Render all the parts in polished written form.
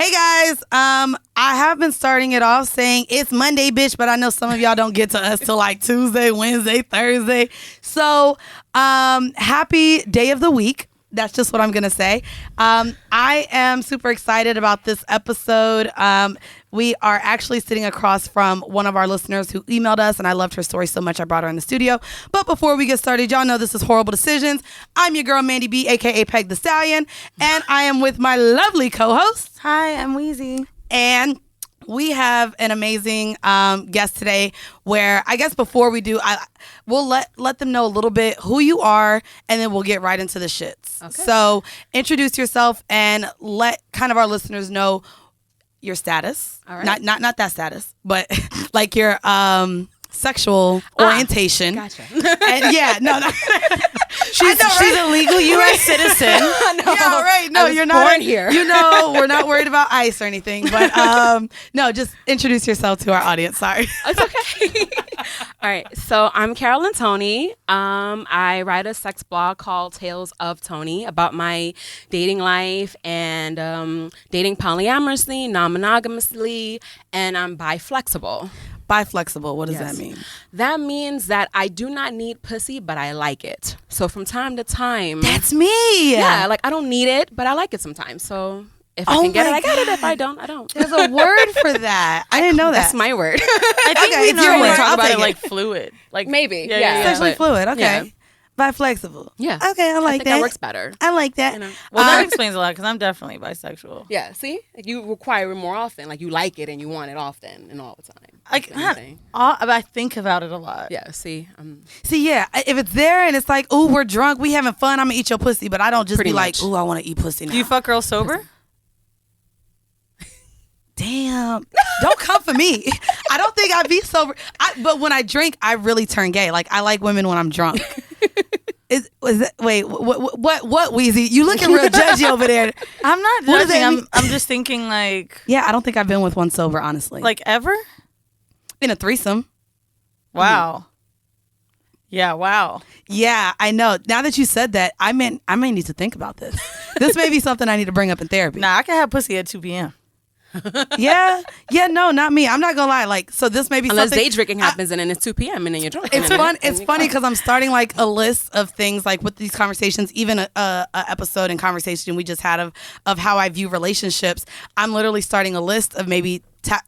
Hey guys, I have been starting it off saying it's Monday, bitch, but I know some of y'all don't get to us till like Tuesday, Wednesday, Thursday. So, happy day of the week. That's just what I'm going to say. I am super excited about this episode. We are actually sitting across from one of our listeners who emailed us, and I loved her story so much I brought her in the studio. But before we get started, y'all know this is Horrible Decisions. I'm your girl, Mandii B, a.k.a. Peg the Stallion, and I am with my lovely co-host. Hi, I'm Weezy. And we have an amazing guest today where I guess before we do, we'll let them know a little bit who you are, and then we'll get right into the shits. Okay. So introduce yourself and let kind of our listeners know your status. All right. Not that status, but like your sexual orientation. Gotcha. And yeah, no. She's a legal U.S. citizen. No, yeah, right. No, you're not born here. You know, we're not worried about ICE or anything. But no, just introduce yourself to our audience. Sorry. It's okay. All right. So I'm Carolyn Toney. I write a sex blog called Tales of Toney about my dating life and dating polyamorously, non-monogamously, and I'm bi-flexible. Bi-flexible, what does that mean? That means that I do not need pussy, but I like it. So from time to time. That's me. Yeah, like I don't need it, but I like it sometimes. So if I can get it, I get it. If I don't, I don't. There's a word for that. I didn't know that. That's my word. I think we normally talk about it like fluid. Like maybe. Yeah. Sexually fluid. Okay. Yeah. Bi-flexible. Yeah. Okay, I like think that. That works better. I like that. You know? Well, that explains a lot because I'm definitely bisexual. Yeah. See, like you require it more often. Like you like it and you want it often and all the time. I think about it a lot. Yeah. See. See, yeah. If it's there and it's like, ooh, we're drunk, we having fun, I'm gonna eat your pussy, but I don't just be like, ooh, I want to eat pussy now. Do you fuck girls sober? Damn. Don't come for me. I don't think I'd be sober. But when I drink, I really turn gay. Like, I like women when I'm drunk. Wait, what, Weezy? You looking real judgy over there. I'm not judging. I'm just thinking like... Yeah, I don't think I've been with one sober, honestly. Like, ever? In a threesome. Wow. Mm-hmm. Yeah, wow. Yeah, I know. Now that you said that, I may need to think about this. This may be something I need to bring up in therapy. Nah, I can have pussy at 2 p.m. Yeah, no, not me. I'm not gonna lie. Like, so this may be unless something. day drinking happens and then it's 2 p.m. and then you're drunk. It's fun. It's funny because I'm starting like a list of things like with these conversations. Even a episode and conversation we just had of how I view relationships. I'm literally starting a list of maybe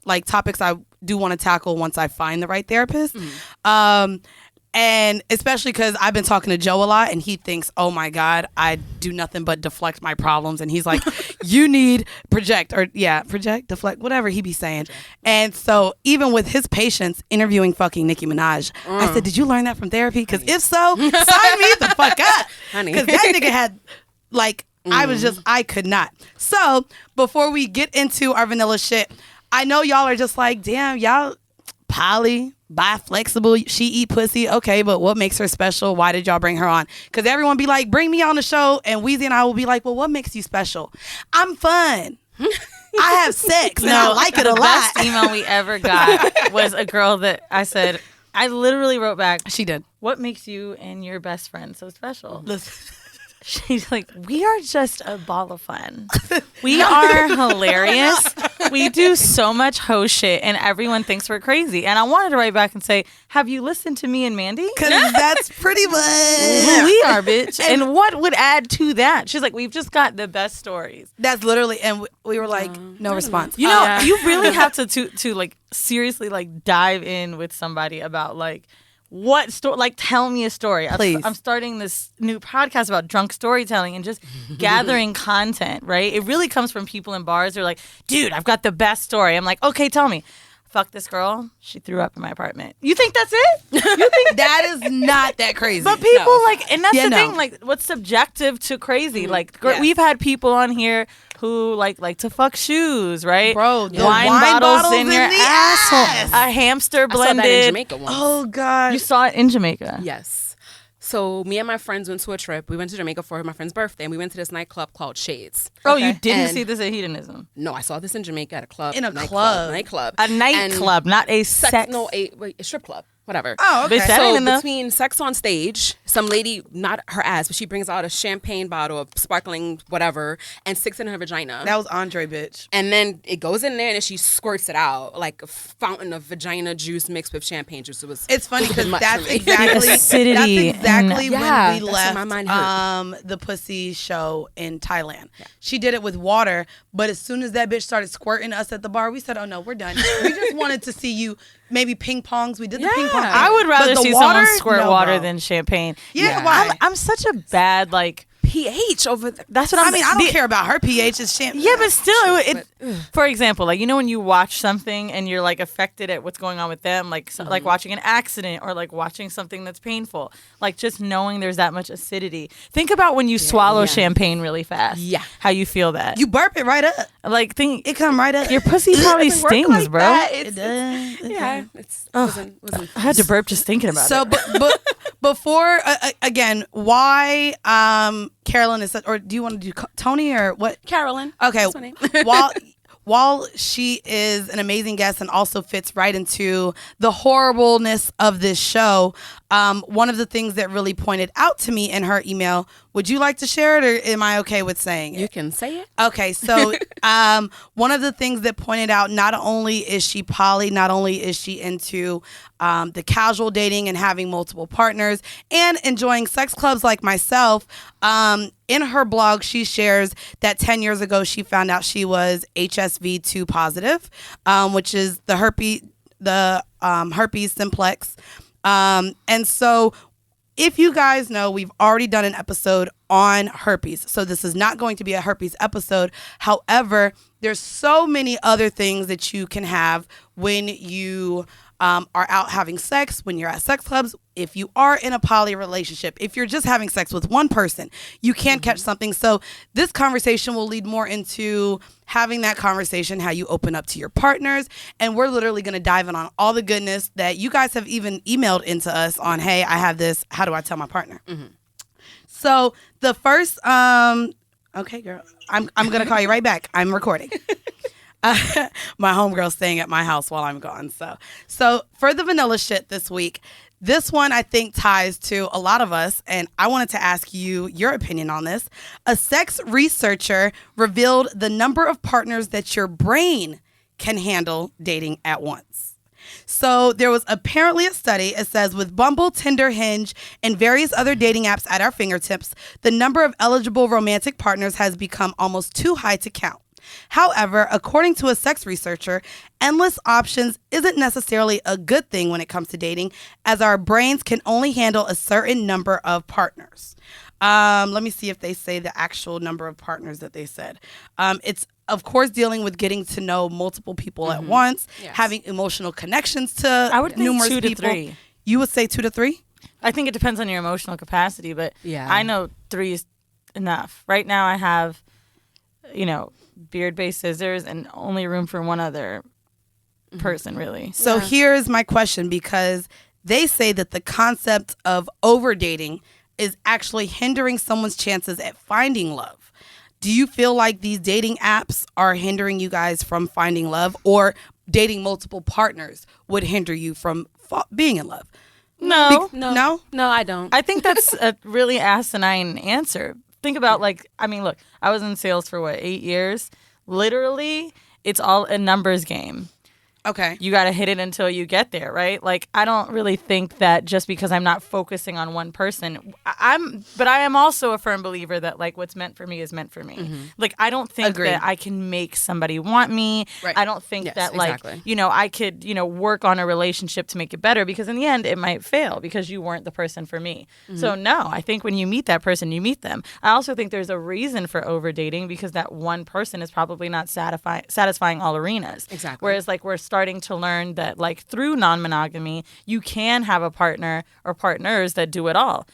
like topics I do want to tackle once I find the right therapist. Mm-hmm. And especially because I've been talking to Joe a lot and he thinks, oh my God, I do nothing but deflect my problems. And he's like, you need project, deflect, whatever he be saying. And so even with his patients interviewing fucking Nicki Minaj, I said, did you learn that from therapy? Because if so, sign me the fuck up. Because that nigga had like, I could not. So before we get into our vanilla shit, I know y'all are just like, damn, y'all bi-flexible, she eat pussy. Okay, but what makes her special? Why did y'all bring her on? Because everyone be like, bring me on the show. And Weezy and I will be like, well, what makes you special? I'm fun. I have sex and I like it a lot. The best email we ever got was a girl that I literally wrote back. She did. What makes you and your best friend so special? Listen. She's like, we are just a ball of fun. We are hilarious. We do so much ho shit and everyone thinks we're crazy. And I wanted to write back and say, have you listened to me and Mandii? Because that's pretty much who we are, bitch. And what would add to that? She's like, we've just got the best stories. That's literally, and we were like, no response. You know, you really have to like seriously like dive in with somebody about like, what story? Like, tell me a story. Please. I'm starting this new podcast about drunk storytelling and just gathering content, right? It really comes from people in bars. They're like, dude, I've got the best story. I'm like, okay, tell me. Fuck this girl. She threw up in my apartment. You think that's it? You think that is not that crazy? But people like, and that's the thing, like, what's subjective to crazy? Mm-hmm. Like, we've had people on here who like to fuck shoes, right? Bro, the wine bottles in your asshole. A hamster blended. I saw that in Jamaica once. Oh God, you saw it in Jamaica? Yes. So me and my friends went to a trip. We went to Jamaica for my friend's birthday, and we went to this nightclub called Shades. Oh, okay. You didn't see this at Hedonism? No, I saw this in Jamaica at a club. In a nightclub. A nightclub, not a sex. No, a strip club. Whatever. Oh, okay. So between sex on stage some lady, not her ass, but she brings out a champagne bottle of sparkling whatever and sticks it in her vagina. That was Andre, bitch. And then it goes in there and then she squirts it out like a fountain of vagina juice mixed with champagne juice. It's funny because that's Acidity exactly when Yeah, we that's when my mind hurt. left the pussy show in Thailand. Yeah. She did it with water, but as soon as that bitch started squirting us at the bar, we said, "Oh no, we're done." We just wanted to see you maybe ping pongs. We did the ping pong. Thing. I would rather see someone squirt water than champagne. Yeah, why? I'm such a bad pH over there. That's what I mean. I don't care about her pH. It's champagne. Yeah, but still, for example, like, you know when you watch something and you're like affected at what's going on with them, like like watching an accident or like watching something that's painful, like just knowing there's that much acidity. Think about when you swallow champagne really fast. Yeah, how you feel that? You burp it right up. Like it come right up. Your pussy probably stings, like bro. It does. Yeah, wasn't I had to burp just thinking about it. So, but before again, why Carolyn is such, or do you want to do Tony or what? Carolyn. Okay. That's my name. While she is an amazing guest and also fits right into the horribleness of this show, one of the things that really pointed out to me in her email, would you like to share it or am I okay with saying it? You can say it. Okay, so one of the things that pointed out, not only is she poly, not only is she into the casual dating and having multiple partners and enjoying sex clubs like myself, in her blog, she shares that 10 years ago, she found out she was HSV2 positive, which is the herpes simplex. And so if you guys know, we've already done an episode on herpes. So this is not going to be a herpes episode. However, there's so many other things that you can have when you are out having sex, when you're at sex clubs, if you are in a poly relationship, if you're just having sex with one person, you can catch something. So this conversation will lead more into having that conversation, how you open up to your partners. And we're literally going to dive in on all the goodness that you guys have even emailed into us on, hey, I have this. How do I tell my partner? Mm-hmm. So the first, okay, girl, I'm going to call you right back. I'm recording. My homegirl's staying at my house while I'm gone. So for the vanilla shit this week, this one I think ties to a lot of us, and I wanted to ask you your opinion on this. A sex researcher revealed the number of partners that your brain can handle dating at once. So there was apparently a study, it says, with Bumble, Tinder, Hinge, and various other dating apps at our fingertips, the number of eligible romantic partners has become almost too high to count. However, according to a sex researcher, endless options isn't necessarily a good thing when it comes to dating, as our brains can only handle a certain number of partners. Let me see if they say the actual number of partners that they said. It's, of course, dealing with getting to know multiple people at once, having emotional connections to I would think numerous 2 to people. 3. You would say 2 to 3? I think it depends on your emotional capacity, but yeah. I know 3 is enough. Right now I have, beard-based scissors and only room for one other person, really. So here's my question, because they say that the concept of overdating is actually hindering someone's chances at finding love. Do you feel like these dating apps are hindering you guys from finding love, or dating multiple partners would hinder you from being in love? No, I don't. I think that's a really asinine answer. Think about, look, I was in sales for 8 years? Literally, it's all a numbers game. Okay. You got to hit it until you get there, right? Like, I don't really think that just because I'm not focusing on one person, but I am also a firm believer that, what's meant for me is meant for me. Mm-hmm. I don't think that I can make somebody want me. Right. I don't think that, exactly. I could, work on a relationship to make it better, because in the end, it might fail because you weren't the person for me. Mm-hmm. So, no, I think when you meet that person, you meet them. I also think there's a reason for overdating, because that one person is probably not satisfying all arenas. Exactly. Whereas, we're starting to learn that through non-monogamy you can have a partner or partners that do it all.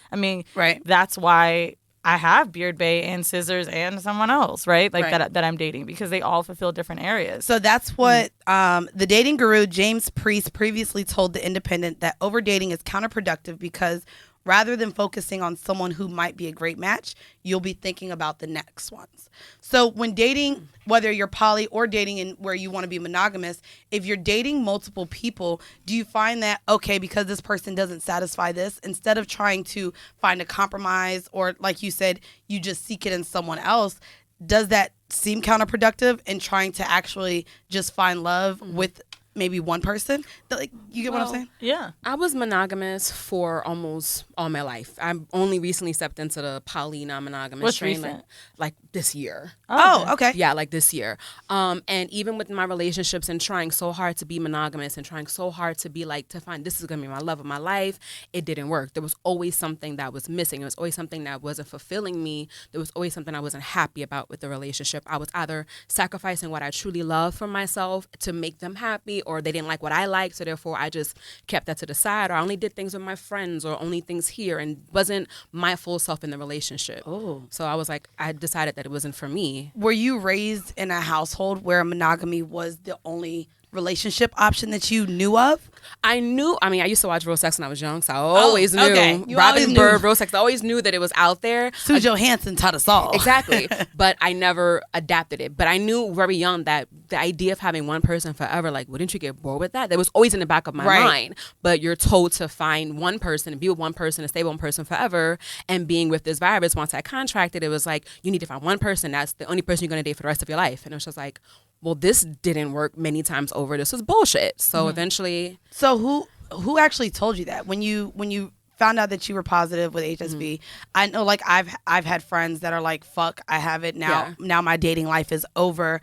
Right. That's why I have Beard Bay and Scissors and someone else, right? That I'm dating, because they all fulfill different areas. So that's what the dating guru James Priest previously told The Independent, that overdating is counterproductive because rather than focusing on someone who might be a great match, you'll be thinking about the next ones. So when dating, whether you're poly or dating in where you want to be monogamous, if you're dating multiple people, do you find that, okay, because this person doesn't satisfy this, instead of trying to find a compromise or, like you said, you just seek it in someone else, does that seem counterproductive in trying to actually just find love with maybe one person? Like, you get what I'm saying? Yeah. I was monogamous for almost all my life. I only recently stepped into the poly non-monogamous What's train, recent? like this year. Oh, okay. Yeah, like this year. And even with my relationships and trying so hard to be monogamous and trying so hard to be like, to find this is going to be my love of my life, it didn't work. There was always something that was missing. There was always something that wasn't fulfilling me. There was always something I wasn't happy about with the relationship. I was either sacrificing what I truly love for myself to make them happy, or they didn't like what I liked, so therefore I just kept that to the side, or I only did things with my friends, or only things here, and wasn't my full self in the relationship. Oh. So I was like, I decided that it wasn't for me. Were you raised in a household where monogamy was the only relationship option that you knew of? I used to watch Real Sex when I was young, so I always knew. okay. You Robin always Bird, knew. Real Sex, I always knew that it was out there. Sue Johansson taught us all. Exactly. But I never adapted it. But I knew very young that the idea of having one person forever, like, wouldn't you get bored with that? That was always in the back of my mind. But you're told to find one person and be with one person and stay with one person forever. And being with this virus, once I contracted, it was like, you need to find one person. That's the only person you're going to date for the rest of your life. And it was just like, well, this didn't work many times over. This was bullshit. So eventually. So who actually told you that when you found out that you were positive with HSV? I know, like, I've had friends that are like, fuck, I have it now. Yeah. Now my dating life is over.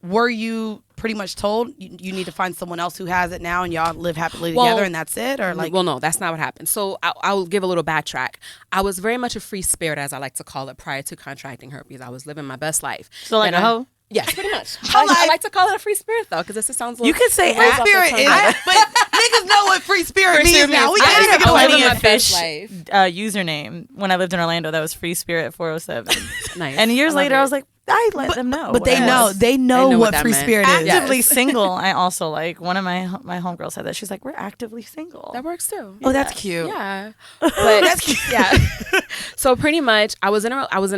Were you pretty much told you need to find someone else who has it now and y'all live happily together and that's it? Or like, well, no, that's not what happened. So I'll give a little backtrack. I was very much a free spirit, as I like to call it, prior to contracting herpes. I was living my best life. So like And a hoe? Yes, pretty much. I like to call it a free spirit, though, because this sounds. You could say rolls off the spirit tongue. is, but niggas know what free spirit means now. We I can't had even a play Plenty with of it. Fish fish life. Username when I lived in Orlando. That was Free Spirit 407. Nice. And years love later, it. I was like, I let them know. But what they it know was. they know what what that free meant. spirit is. Actively Yes. single. I also like one of my homegirls said that. She's like, we're actively single. That works too. Oh, that's cute. Yeah, but that's cute. Yeah. So pretty much, I was in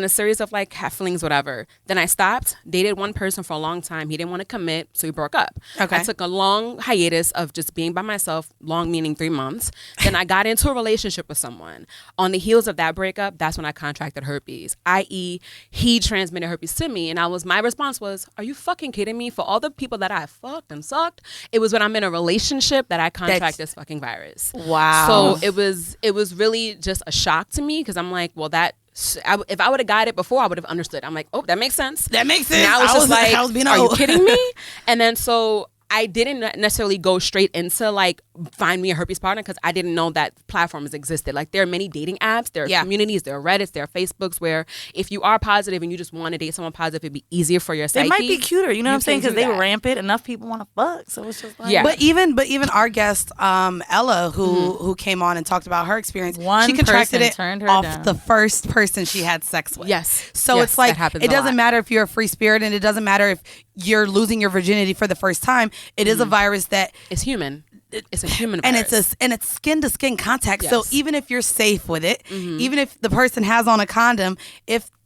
a series of like halflings, whatever. Then I stopped, dated one person for a long time. He didn't want to commit, so we broke up. Okay. I took a long hiatus of just being by myself, long meaning 3 months. Then I got into a relationship with someone. On the heels of that breakup, that's when I contracted herpes, i.e., he transmitted herpes to me, and my response was, "Are you fucking kidding me? For all the people that I fucked and sucked, it was when I'm in a relationship that I contract this fucking virus." Wow. So it was really just a shock to me, because I'm like, well, if I would have got it before, I would have understood. I'm like, oh, that makes sense. That makes sense. Now it's I just like, was being are you old. kidding me? And then so I didn't necessarily go straight into like find me a herpes partner, because I didn't know that platforms existed. Like, there are many dating apps, there are communities, there are Reddits, there are Facebooks, where if you are positive and you just want to date someone positive, it'd be easier for your psyche. They might be cuter, you know what I'm saying? Because they that. rampant. Enough people want to fuck, so it's just like, Yeah. But even our guest Ella, who came on and talked about her experience, One she contracted person it turned her off down. the first person she had sex with. Yes. So Yes, it's like, that happens it a doesn't lot. matter if you're a free spirit, and it doesn't matter if you're losing your virginity for the first time. It is a virus that It's human. It's a human and virus. it's skin to skin contact. So Yes. even if you're safe with it, even if the person has on a condom,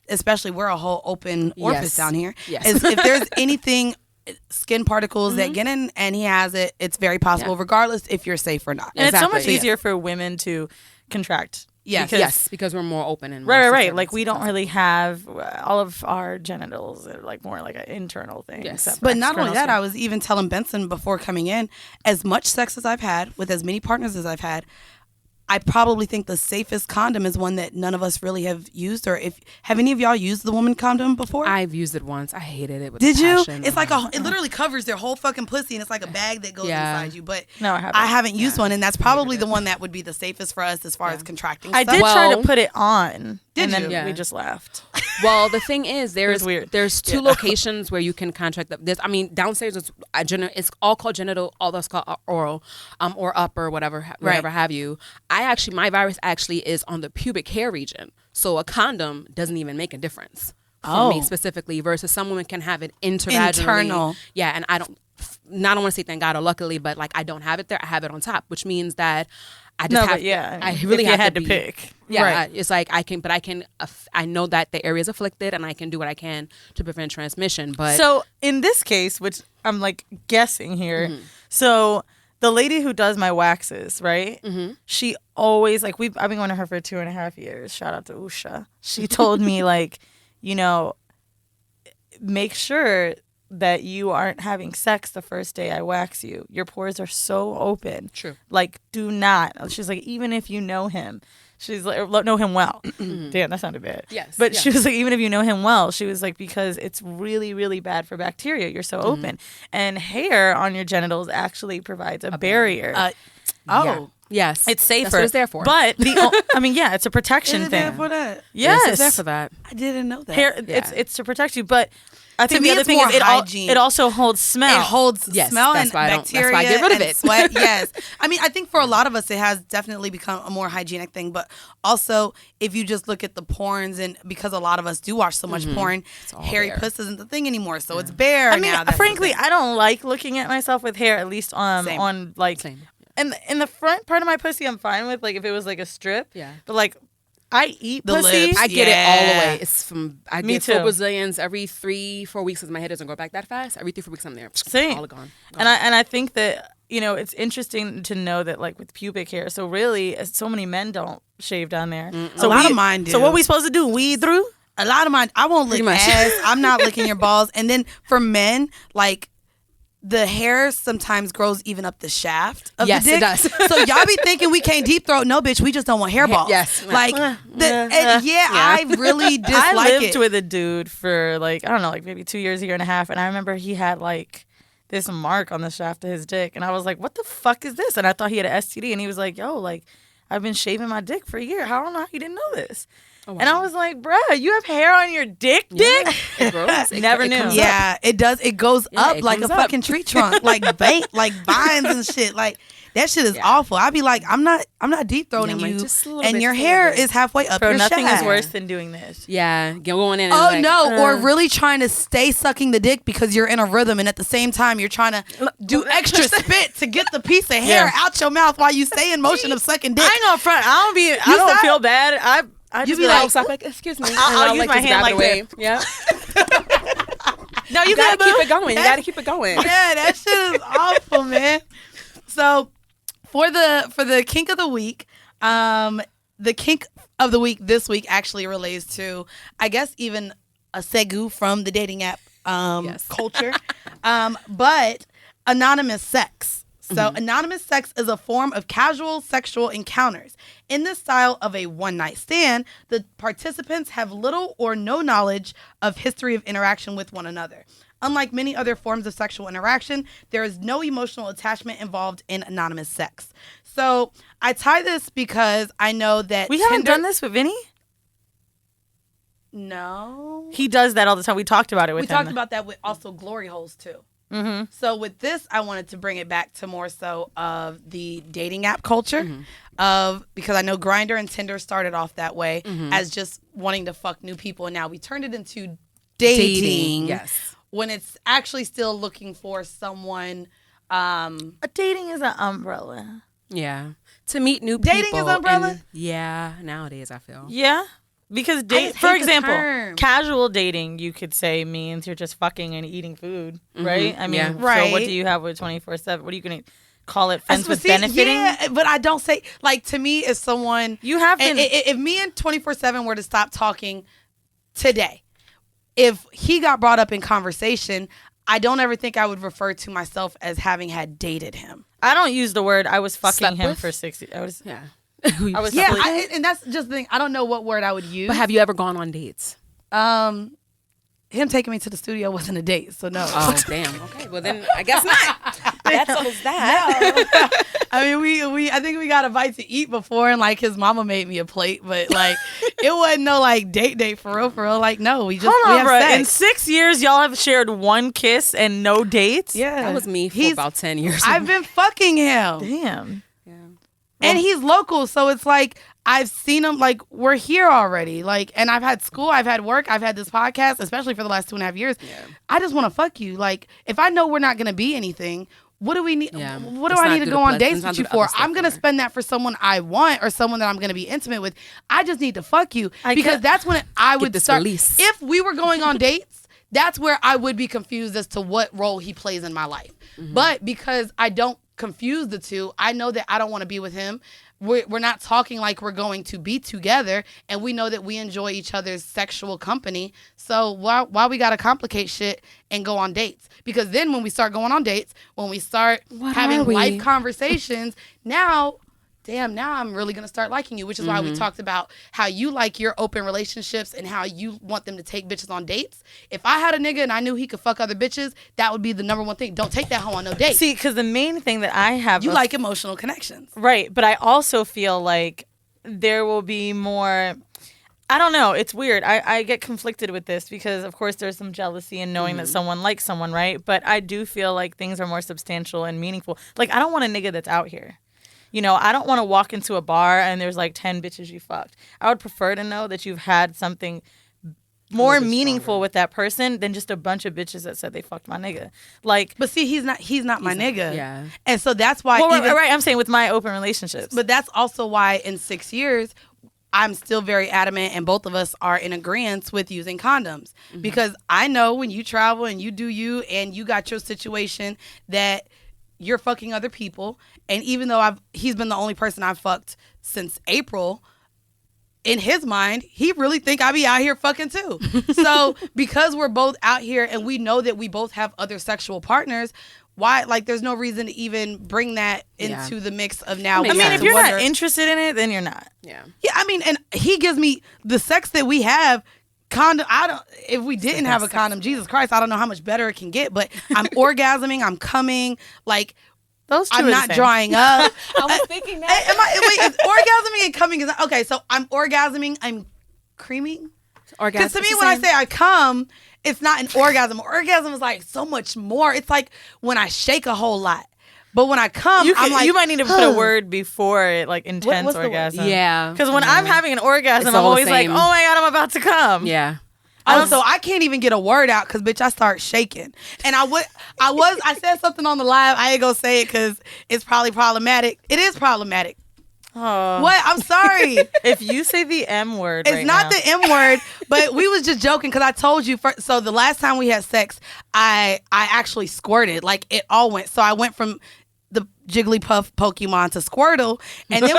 especially we're a whole open orifice Yes. down here. Yes. If there's anything, skin particles that get in and he has it, it's very possible, regardless if you're safe or not. and it's so much Exactly. easier for women to contract. Yes. Because- because we're more open and more Right. sensitive Like, and we don't stuff. really have all of our genitals are like more like an internal thing. Yes. except for But not only external that, skin. I was even telling Benson before coming in, as much sex as I've had with as many partners as I've had, I probably think the safest condom is one that none of us really have used. Or have any of y'all used the woman condom before? I've used it once. I hated it with Did you? passion. It's like it literally covers their whole fucking pussy, and it's like a bag that goes Yeah. inside you. But No, I haven't. I haven't used one, and that's probably the one that would be the safest for us as far as contracting. I stuff. did try to Well- put it on, Did and then you? Yeah. we just left. Well, the thing is, was weird. there's two locations where you can contract. Downstairs it's all called genital, all that's called oral, or upper, whatever have you. My virus actually is on the pubic hair region, so a condom doesn't even make a difference for me specifically. Versus some women can have it intervaginally. Internal. Yeah, and I don't. not want to say thank God or luckily, but like I don't have it there. I have it on top, which means that I just have. I really had to pick. Yeah, right. It's like I know that the area is afflicted, and I can do what I can to prevent transmission. But so in this case, which I'm like guessing here, so the lady who does my waxes, right? She always like I've been going to her for 2.5 years. Shout out to Usha. She told me like, make sure that you aren't having sex the first day I wax you. Your pores are so open. True. Like, do not. She's like, even if you know him, she's like, know him well. Damn, that sounded bad. Yes. But she was like, even if you know him well, she was like, because it's really, really bad for bacteria. You're so open. And hair on your genitals actually provides a barrier. Yeah. Yes. It's safer. That's what it's there for. But it's a protection Is it thing. there for that? Yes. It's there for that. I didn't know that. Hair, it's to protect you, but I think me, the other it's thing more is hygiene. it also holds smell. It holds smell and bacteria I get rid of and it. sweat. Yes. I mean, I think for a lot of us, it has definitely become a more hygienic thing. But also, if you just look at the porns, and because a lot of us do watch so much porn, hairy puss isn't the thing anymore. So it's bare. I mean, now. frankly, I don't like looking at myself with hair. At least Same. on like, and in the front part of my pussy, I'm fine with. Like if it was like a strip. Yeah. But like, I eat The pussy. lips. I get it all the way. It's I Me get too. 4 Brazilians every 3-4 weeks because my head doesn't grow back that fast. Every 3-4 weeks I'm there. Same. All gone. And I think that it's interesting to know that like with pubic hair, so really so many men don't shave down there. So a lot of mine do. So what we supposed to do? Weed through? A lot of mine, I won't lick much. ass. I'm not licking your balls. And then for men, like, the hair sometimes grows even up the shaft of Yes, the dick. it does. So y'all be thinking we can't deep throat. No, bitch, we just don't want hairballs. Yes. Like, I really dislike I lived it. with a dude for like, I don't know, like maybe 2 years, 1.5 years. And I remember he had like this mark on the shaft of his dick. And I was like, what the fuck is this? And I thought he had an STD. And he was like, yo, like, I've been shaving my dick for a year. I don't know how you didn't know this. Oh, wow. And I was like, bruh, you have hair on your dick? It grows. Never knew. Yeah, it does. It goes up it like a comes up. fucking tree trunk, like vines and shit. Like that shit is awful. I'd be like, I'm not deep throating like, you, just a little and bit, your just a hair little bit. is halfway up Bro, your nothing shaft. is worse than doing this. Yeah. Going in and Oh like, no! Or really trying to stay sucking the dick because you're in a rhythm, and at the same time you're trying to do extra spit to get the piece of hair out your mouth while you stay in motion of sucking dick. I ain't gonna front. I don't stop? feel bad. I just be be like, like, stop, like, excuse me. I'll use my hand like away. this. Yeah. no, you You gotta gotta keep it going. You gotta keep it going. Yeah, that shit is awful, man. So for the kink of the week, the kink of the week this week actually relates to, I guess, even a segu from the dating app culture, but anonymous sex. So anonymous sex is a form of casual sexual encounters. In the style of a one-night stand, the participants have little or no knowledge of history of interaction with one another. Unlike many other forms of sexual interaction, there is no emotional attachment involved in anonymous sex. So I tie this because I know that we haven't done this with Vinny? No. He does that all the time. We talked about it with him. We talked about that with also glory holes too. Mm-hmm. So with this, I wanted to bring it back to more so of the dating app culture because I know Grindr and Tinder started off that way as just wanting to fuck new people, and now we turned it into dating. Yes. When it's actually still looking for someone. A dating is an umbrella. Yeah. To meet new people. Dating is umbrella? And, yeah. Nowadays, I feel. Yeah. Because, hate for the example, term. casual dating, you could say, means you're just fucking and eating food, right? I mean, Yeah. so Right. what do you have with 24/7? What are you going to call it? Friends with See, benefiting? Yeah, but I don't say, like, to me, if someone... You have been... If me and 24/7 were to stop talking today, if he got brought up in conversation, I don't ever think I would refer to myself as having had dated him. I don't use the word I was fucking Slept him with? for 60. I was Yeah. Yeah, and that's just the thing. I don't know what word I would use. But have you ever gone on dates? Him taking me to the studio wasn't a date, so no. Oh, damn. Okay. Well, then I guess not. That settles that. I mean, I think we got a bite to eat before, and like his mama made me a plate, but like it wasn't no like date for real. Like no, we just Hold on, have bro. sex. In 6 years, y'all have shared one kiss and no dates? Yeah, That was me for about 10 years. I've been fucking him. Damn. Yeah. And he's local, so it's like I've seen him, like, we're here already. Like, and I've had school, I've had work, I've had this podcast, especially for the last 2.5 years. Yeah. I just want to fuck you. Like, if I know we're not going to be anything, what do we need? Yeah. What do I need to go on dates with you for? I'm going to spend that for someone I want or someone that I'm going to be intimate with. I just need to fuck you. Because that's when I would start. Release. If we were going on dates, that's where I would be confused as to what role he plays in my life. Mm-hmm. But because I don't confuse the two, I know that I don't want to be with him. We're not talking like we're going to be together, and we know that we enjoy each other's sexual company. So why we got to complicate shit and go on dates? Because then when we start going on dates, when we start having life conversations, now I'm really going to start liking you, which is why we talked about how you like your open relationships and how you want them to take bitches on dates. If I had a nigga and I knew he could fuck other bitches, that would be the number one thing. Don't take that hoe on no date. See, because the main thing that I have... You like emotional connections. Right, but I also feel like there will be more... I don't know. It's weird. I get conflicted with this because, of course, there's some jealousy in knowing that someone likes someone, right? But I do feel like things are more substantial and meaningful. Like, I don't want a nigga that's out here. You know, I don't want to walk into a bar and there's like 10 bitches you fucked. I would prefer to know that you've had something more meaningful with that person than just a bunch of bitches that said they fucked my nigga. Like, but see, he's not my nigga. Yeah. And so that's why. Well, right. I'm saying with my open relationships. But that's also why in 6 years, I'm still very adamant, and both of us are in agreement with using condoms. Because I know when you travel and you do you and you got your situation that you're fucking other people, and even though he's been the only person I've fucked since April, in his mind, he really think I be out here fucking too. So because we're both out here and we know that we both have other sexual partners, why, like, there's no reason to even bring that into the mix of now. I mean, if you're not interested in it, then you're not. Yeah. Yeah, I mean, and he gives me the sex that we have. Condom. If we didn't have a condom, Jesus Christ, I don't know how much better it can get. But I'm orgasming. I'm coming. Like, those two I'm not drying up. I was thinking that. Wait, orgasming and coming is okay. So I'm orgasming. I'm creaming. Because to me, when I say I come, it's not an orgasm. Orgasm is like so much more. It's like when I shake a whole lot. But when I come, I'm like... You might need to put a word before it, like intense orgasm. Yeah. Because when I'm having an orgasm, I'm always like, oh my God, I'm about to come. Yeah. So I can't even get a word out because, bitch, I start shaking. And I said something on the live. I ain't gonna say it because it's probably problematic. It is problematic. Oh. What? I'm sorry. If you say the M word, it's not the M word, but we was just joking because I told you. So the last time we had sex, I actually squirted. Like, it all went. So I went from the Jigglypuff Pokemon to Squirtle, and then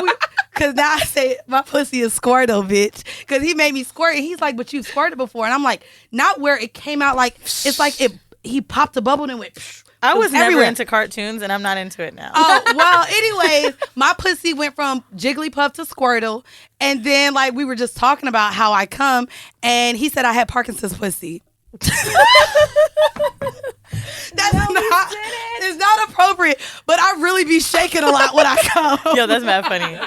because now I say my pussy is Squirtle, bitch, because he made me squirt, and he's like, but you've squirted before, and I'm like, not where it came out, like, it's like he popped a bubble and went. I was never into cartoons, and I'm not into it now. Oh, well, anyways, my pussy went from Jigglypuff to Squirtle, and then, like, we were just talking about how I come, and he said I had Parkinson's pussy. It's not appropriate, but I really be shaking a lot when I come. Yo, that's mad funny.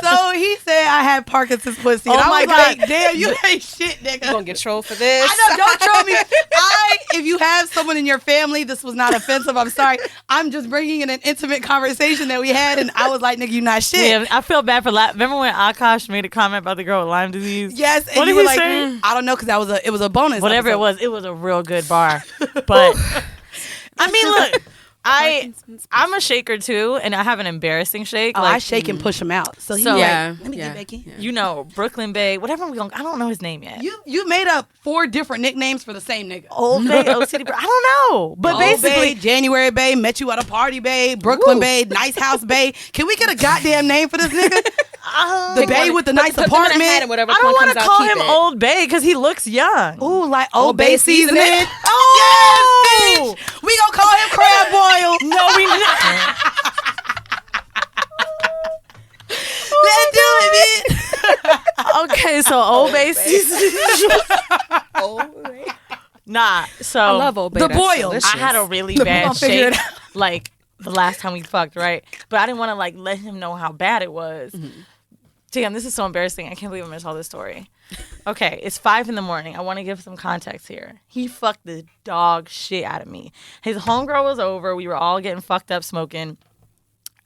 So he said I had Parkinson's pussy. And I was like, damn, you ain't shit, nigga. You gonna get trolled for this? I know, don't troll me. If you have someone in your family, this was not offensive. I'm sorry. I'm just bringing in an intimate conversation that we had, and I was like, nigga, you not shit. Yeah, I feel bad for Remember when Akash made a comment about the girl with Lyme disease? Yes. And what did he like, say? I don't know, because it was a bonus. Whatever episode. It was a real good bar. But I mean, look, I'm a shaker too, and I have an embarrassing shake. I shake and push him out. So let me get back in. Yeah. You know, Brooklyn Bay, whatever I don't know his name yet. You made up 4 different nicknames for the same nigga. Old Bay, Old City, I don't know. But Old basically, Bay, January Bay, met you at a party Bay, Brooklyn Bay, Nice House Bay. Can we get a goddamn name for this nigga? The Bay with the nice apartment. I don't want to call him Old Bay because he looks young. Ooh, like Old Bay seasoning. Oh, yes, bitch. We gonna call him Crab Boil. No, we not. Let's do it, bitch. Okay, so Old Bay seasoning. Old Bay. Nah, so I love Old Bay. The boil. I had a really bad shake, like the last time we fucked, right? But I didn't want to like let him know how bad it was. Mm-hmm. Damn, this is so embarrassing. I can't believe I'm going to tell this story. Okay, it's 5 a.m. I want to give some context here. He fucked the dog shit out of me. His homegirl was over. We were all getting fucked up smoking.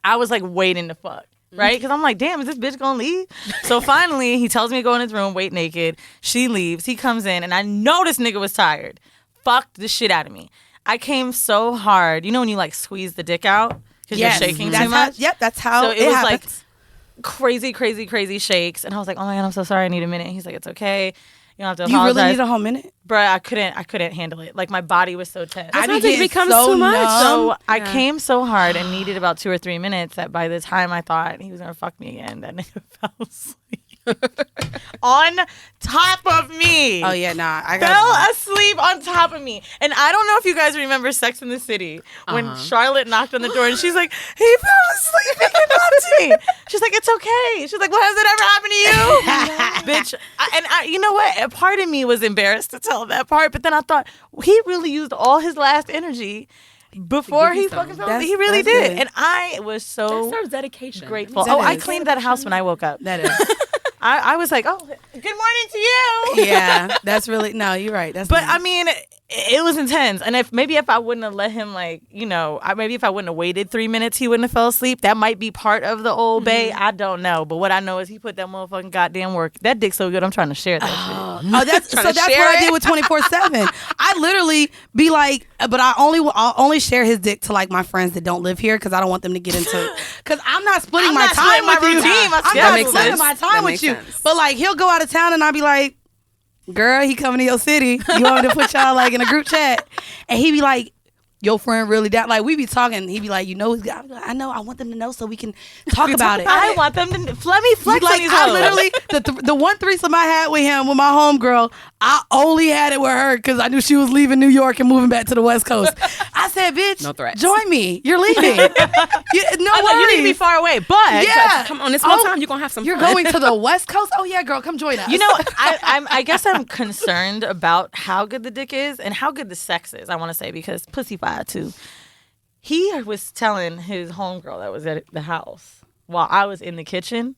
I was like waiting to fuck. right? Because I'm like, damn, is this bitch gonna leave? So finally, he tells me to go in his room, wait naked. She leaves. He comes in, and I know this nigga was tired. Fucked the shit out of me. I came so hard. You know when you like squeeze the dick out because you're shaking too much? Yep, that's how it was happens. Like crazy shakes. And I was like, oh my God, I'm so sorry. I need a minute. He's like, it's okay. You don't have to You apologize. really need a whole minute? Bruh, I couldn't handle it. Like my body was so tense. I think it becomes too much. So I came so hard and needed about 2 or 3 minutes that by the time I thought he was gonna fuck me again, that nigga fell asleep. On top of me. Oh yeah, nah. I fell asleep on top of me. And I don't know if you guys remember Sex in the City when Charlotte knocked on the door and she's like, he fell asleep and came up to me. She's like, it's okay. She's like, well, has it ever happened to you? Bitch. You know what? A part of me was embarrassed to tell that part, but then I thought he really used all his last energy before he fucking fell asleep. He really did. Good. And I was so that serves dedication. Grateful. I cleaned that house when I woke up. That is. I was like, oh, good morning to you. Yeah, that's really, no, you're right. But nice. I mean, it was intense. And if I wouldn't have let him, like, you know, maybe if I wouldn't have waited 3 minutes, he wouldn't have fell asleep. That might be part of the old bay. I don't know. But what I know is he put that motherfucking goddamn work. That dick's so good, I'm trying to share that shit. Oh, that's what I did with 24/7. I literally be like, but I'll only share his dick to like my friends that don't live here because I don't want them to get into. Because I'm not splitting my time with you. I'm not splitting my time with you. But like he'll go out of town and I'll be like, girl, he coming to your city. You want me to put y'all like in a group chat? And he be like, your friend really down. Like we be talking. He be like, you know, I know. I want them to know so we can talk about it. I want them to let me flex like, on these I literally the one threesome I had with him with my homegirl, I only had it with her because I knew she was leaving New York and moving back to the West Coast. I said, bitch, no threats. Join me. You're leaving. No worries. You need to be far away, but come on, this one time you're gonna have some. You're fun. going to the West Coast. Oh yeah, girl, come join us. You know, I guess I'm concerned about how good the dick is and how good the sex is. I want to say because pussy fire too. He was telling his homegirl that was at the house while I was in the kitchen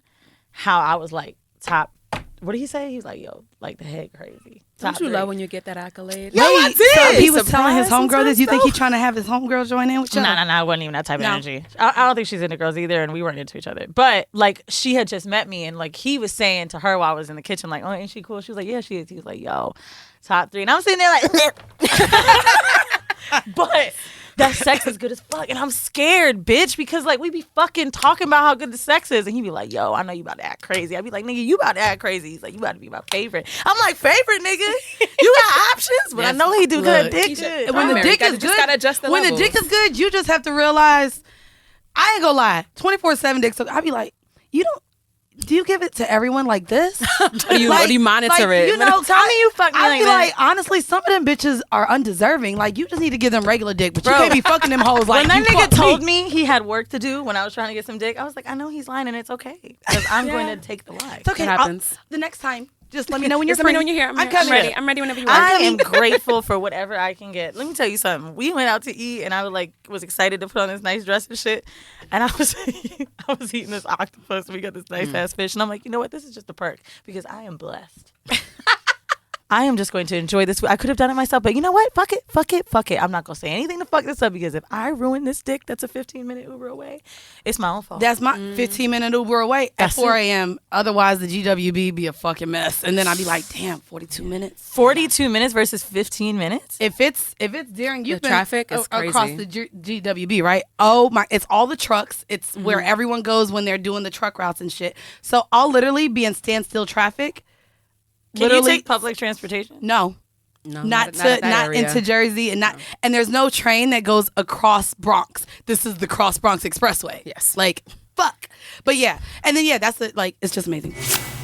how I was like top. What did he say? He was like, yo, like the head crazy. Don't you love when you get that accolade? Yeah, I did. So he was telling his homegirl this. You think he's trying to have his homegirl join in with you? No. I wasn't even that type of energy. I don't think she's into girls either, and we weren't into each other. But like, she had just met me, and like he was saying to her while I was in the kitchen, like, oh, ain't she cool? She was like, yeah, she is. He was like, yo, top 3, and I'm sitting there like, but. That sex is good as fuck. And I'm scared, bitch, because, like, we be fucking talking about how good the sex is. And he be like, yo, I know you about to act crazy. I be like, nigga, you about to act crazy. He's like, you about to be my favorite. I'm like, favorite, nigga? You got options? But I know he do good dick. When the dick is good, just gotta adjust the levels. The dick is good, you just have to realize, I ain't gonna lie, 24/7 dick. So I be like, do you give it to everyone like this? do you monitor it? You know, tell me you fuck me I like feel that. like, honestly, some of them bitches are undeserving. Like, you just need to give them regular dick, but you can't be fucking them hoes like when that you nigga told me he had work to do when I was trying to get some dick, I was like, I know he's lying and it's okay. Because I'm going to take the lie. It's okay. It happens. The next time, just let me know when you're free. Let me know when you're here. I'm ready. I'm ready whenever you want. I am grateful for whatever I can get. Let me tell you something. We went out to eat and I was excited to put on this nice dress and shit. And I was eating this octopus and we got this nice ass fish. And I'm like, you know what? This is just a perk because I am blessed. I am just going to enjoy this. I could have done it myself, but you know what? Fuck it. I'm not going to say anything to fuck this up because if I ruin this dick that's a 15-minute Uber away, it's my own fault. That's my 15-minute Uber away at 4 a.m. Otherwise, the GWB be a fucking mess. And then I'd be like, damn, 42 minutes? 42 minutes versus 15 minutes? If it's during the traffic is crazy. Across the GWB, right? Oh my, it's all the trucks. It's where everyone goes when they're doing the truck routes and shit. So I'll literally be in standstill traffic. Can you take public transportation? No, not into Jersey, and and there's no train that goes across Bronx. This is the Cross Bronx Expressway. Yes, like fuck. But yeah, and then that's it's just amazing.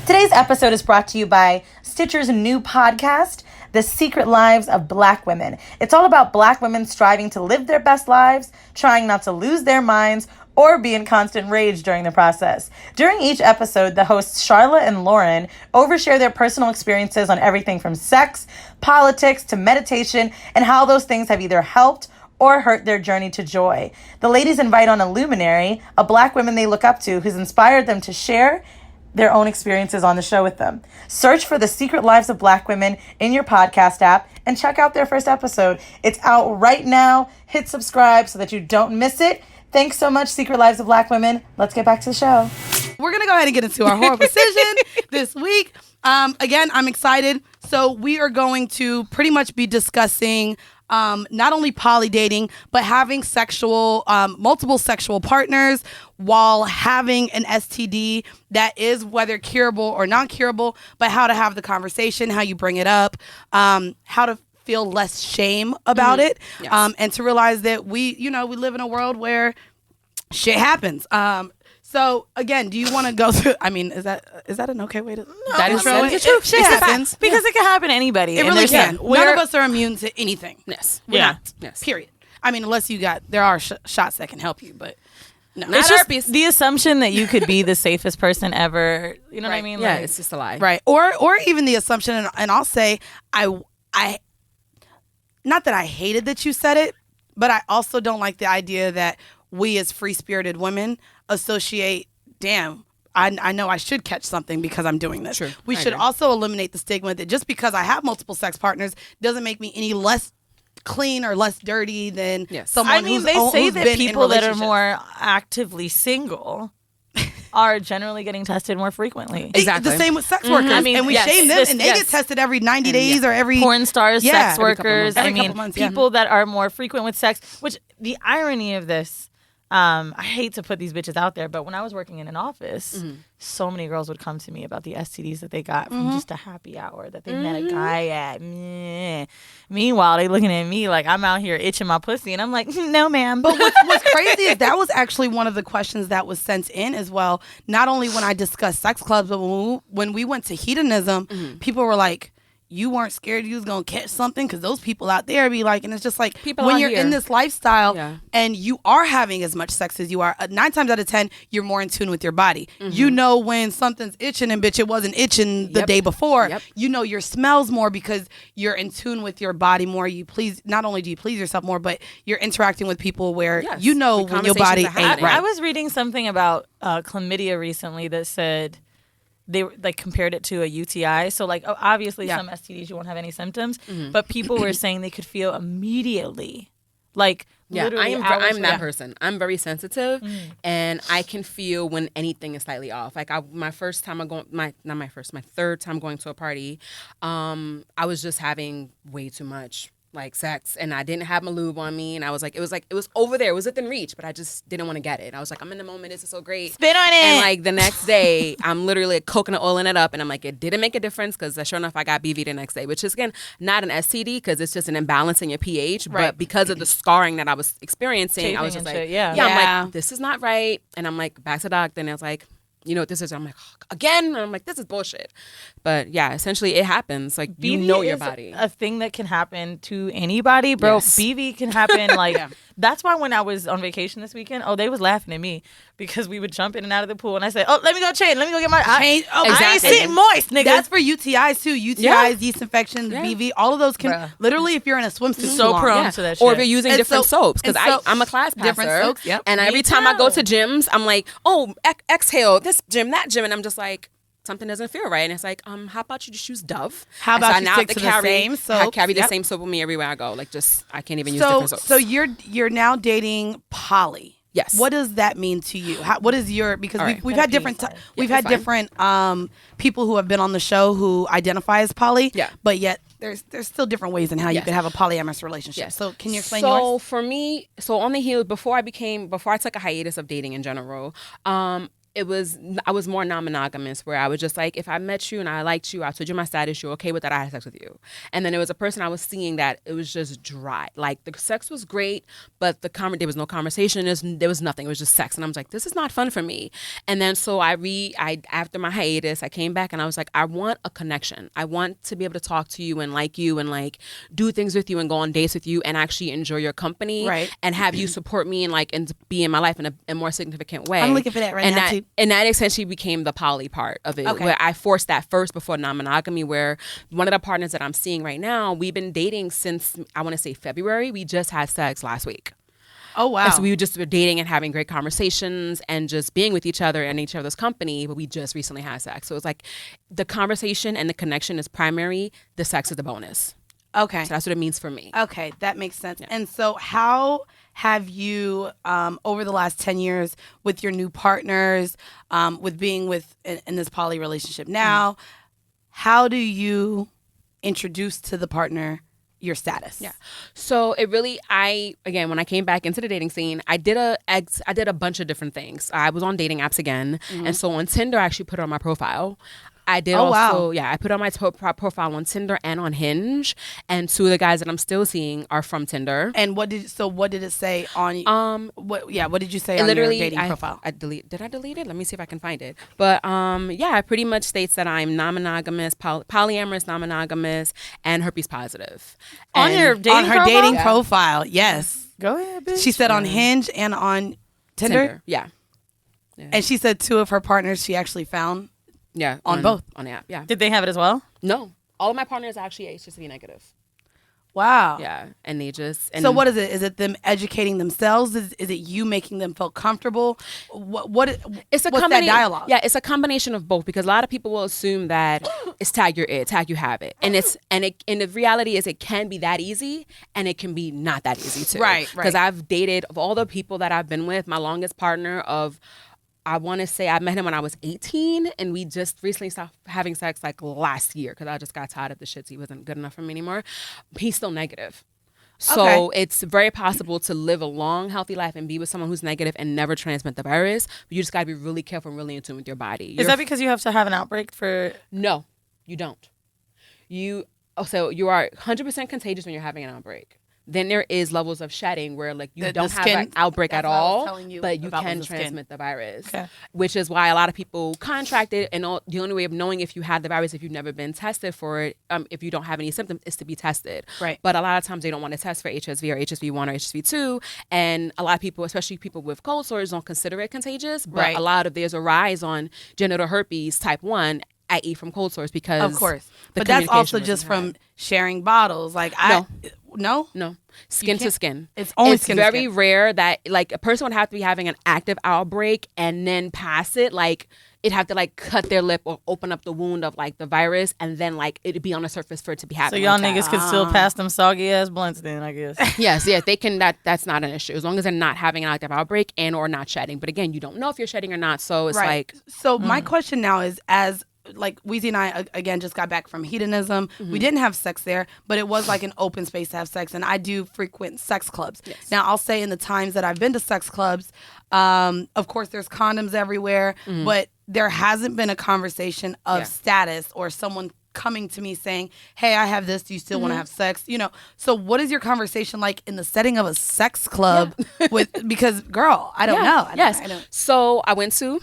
Today's episode is brought to you by Stitcher's new podcast, The Secret Lives of Black Women. It's all about Black women striving to live their best lives, trying not to lose their minds, or be in constant rage during the process. During each episode, the hosts Charlotte and Lauren overshare their personal experiences on everything from sex, politics, to meditation, and how those things have either helped or hurt their journey to joy. The ladies invite on a luminary, a Black woman they look up to who's inspired them to share their own experiences on the show with them. Search for The Secret Lives of Black Women in your podcast app and check out their first episode. It's out right now. Hit subscribe so that you don't miss it. Thanks so much, Secret Lives of Black Women. Let's get back to the show. We're going to go ahead and get into our horrible decision this week. Again, I'm excited. So we are going to pretty much be discussing not only poly dating, but having multiple sexual partners while having an STD that is whether curable or non-curable, but how to have the conversation, how you bring it up, how to feel less shame about it, and to realize that we live in a world where shit happens. So again, do you want to go through? I mean, is that an okay way to? No, that is the truth. Shit happens because it can happen to anybody. It really can. None of us are immune to anything. Yes. We're not. Yes. Period. I mean, unless there are shots that can help you, but no. It's just herpes. The assumption that you could be the safest person ever. You know what I mean? Yeah, it's just a lie. Right. Or even the assumption, and I'll say, I not that I hated that you said it, but I also don't like the idea that we as free-spirited women associate, damn, I know I should catch something because I'm doing this. True. We should also eliminate the stigma that just because I have multiple sex partners doesn't make me any less clean or less dirty than someone who's they say who's that been people in that are more actively single are generally getting tested more frequently. Exactly. The same with sex workers. I mean, and we shame them, and they get tested every 90 days or every... Porn stars, sex workers. Every couple months, people that are more frequent with sex, which the irony of this... I hate to put these bitches out there, but when I was working in an office, so many girls would come to me about the STDs that they got from just a happy hour that they met a guy at. Meanwhile, they looking at me like I'm out here itching my pussy, and I'm like, no, ma'am. But what's crazy is that was actually one of the questions that was sent in as well. Not only when I discussed sex clubs, but when we went to hedonism, people were like, you weren't scared you was going to catch something? Because those people out there be like, and it's just like, people when you're in this lifestyle and you are having as much sex as you are, 9 times out of 10, you're more in tune with your body. You know when something's itching and bitch, it wasn't itching the day before. You know your smells more because you're in tune with your body more. Not only do you please yourself more, but you're interacting with people where you know when your body ain't right. I was reading something about chlamydia recently that said... they like compared it to a UTI. So like obviously some STDs you won't have any symptoms, but people were saying they could feel immediately. Like I'm that person. I'm very sensitive and I can feel when anything is slightly off. Like my third time going to a party, I was just having way too much like sex and I didn't have my lube on me and I was like it was over there, it was within reach, but I just didn't want to get it. I was like, I'm in the moment, this is so great, spit on it. And like the next day I'm literally coconut oiling it up and I'm like, it didn't make a difference because sure enough I got BV the next day, which is again not an STD because it's just an imbalance in your pH, but because of the scarring that I was experiencing, chafing, I was just like I'm like, this is not right, and I'm like back to the doctor and I was like, you know what this is? I'm like, again? And I'm like, this is bullshit. But yeah, essentially it happens. Like, BV, you know your body. A thing that can happen to anybody, bro. Yes. BV can happen like that's why when I was on vacation this weekend, they was laughing at me because we would jump in and out of the pool and I say, let me go change. Let me go get my change. Exactly. I ain't sitting moist, nigga. That's for UTIs too. UTIs, yeast infections, BV, all of those can literally, if you're in a swimsuit, so prone to that shit. Or if you're using different soaps, because I'm a class passer. Different soaps, and every time I go to gyms, I'm like, exhale, this gym, that gym, and I'm just like, something doesn't feel right, and it's like, how about you just use Dove? How about you stick to the same soap? I carry the same soap with me everywhere I go. Like, just I can't even use different soaps. So you're now dating poly. Yes. What does that mean to you? What is your, because we've had different different people who have been on the show who identify as poly. Yeah. But yet there's still different ways in how you could have a polyamorous relationship. Yes. So can you explain yours? So for me, on the heels, before I took a hiatus of dating in general, I was more non-monogamous, where I was just like, if I met you and I liked you, I told you my status, you're okay with that, I had sex with you. And then there was a person I was seeing that it was just dry. Like, the sex was great, but there was no conversation, there was nothing, it was just sex. And I was like, this is not fun for me. And then so after my hiatus, I came back and I was like, I want a connection. I want to be able to talk to you and like do things with you and go on dates with you and actually enjoy your company, right, and have you support me and be in my life in a more significant way. I'm looking for that now too. And that essentially became the poly part of it, where I forced that first before non-monogamy, where one of the partners that I'm seeing right now, we've been dating since, I want to say February. We just had sex last week. Oh, wow. And so we were dating and having great conversations and just being with each other and each other's company, but we just recently had sex. So it's like the conversation and the connection is primary, the sex is the bonus. Okay. So that's what it means for me. Okay, that makes sense. Yeah. And so how have you, over the last 10 years with your new partners, with being in this poly relationship now, how do you introduce to the partner your status? Yeah. So it really, when I came back into the dating scene, I did a bunch of different things. I was on dating apps again. And so on Tinder, I actually put it on my profile. I did I put on my profile on Tinder and on Hinge, and 2 of the guys that I'm still seeing are from Tinder. And what did it say on what did you say on your dating profile? Did I delete it? Let me see if I can find it. But it pretty much states that I'm non-monogamous, polyamorous, non-monogamous, and herpes positive. On your dating profile? Dating profile, yes. Go ahead, bitch. She said on Hinge and on Tinder? Yeah. And she said 2 of her partners she actually found. Yeah, on both. On the app, yeah. Did they have it as well? No. All of my partners are actually HSV negative. Wow. Yeah, and they just... So what is it? Is it them educating themselves? Is it you making them feel comfortable? What's that dialogue? Yeah, it's a combination of both, because a lot of people will assume that it's tag you're it, tag you have it. And the reality is it can be that easy, and it can be not that easy too. Right. Because I've dated, of all the people that I've been with, my longest partner I want to say I met him when I was 18, and we just recently stopped having sex like last year because I just got tired of the shits. He wasn't good enough for me anymore. He's still negative. So it's very possible to live a long, healthy life and be with someone who's negative and never transmit the virus. But you just got to be really careful and really in tune with your body. Is that because you have to have an outbreak for... No, you don't. So you are 100% contagious when you're having an outbreak. Then there is levels of shedding where like you don't have an outbreak at all, but you can transmit the virus, which is why a lot of people contract it. And the only way of knowing if you had the virus, if you've never been tested for it, if you don't have any symptoms, is to be tested. Right. But a lot of times they don't want to test for HSV or HSV1 or HSV2. And a lot of people, especially people with cold sores, don't consider it contagious. But there's a rise on genital herpes type 1, i.e. from cold sores, because of course. But that's also just from sharing bottles. Like No? Skin to skin. It's only skin to skin. It's very rare that like a person would have to be having an active outbreak and then pass it. Like it'd have to like cut their lip or open up the wound of like the virus, and then like it'd be on the surface for it to be happening. So y'all niggas could still pass them soggy ass blunts then, I guess. Yes, they can. That's not an issue as long as they're not having an active outbreak and or not shedding. But again, you don't know if you're shedding or not. So it's like. So my question now is, as like Weezy and I again just got back from hedonism. We didn't have sex there, but it was like an open space to have sex, and I do frequent sex clubs. Yes. Now I'll say in the times that I've been to sex clubs, of course there's condoms everywhere, but there hasn't been a conversation of status or someone coming to me saying, hey, I have this, do you still want to have sex? So what is your conversation like in the setting of a sex club because girl, I don't know. I don't. So I went to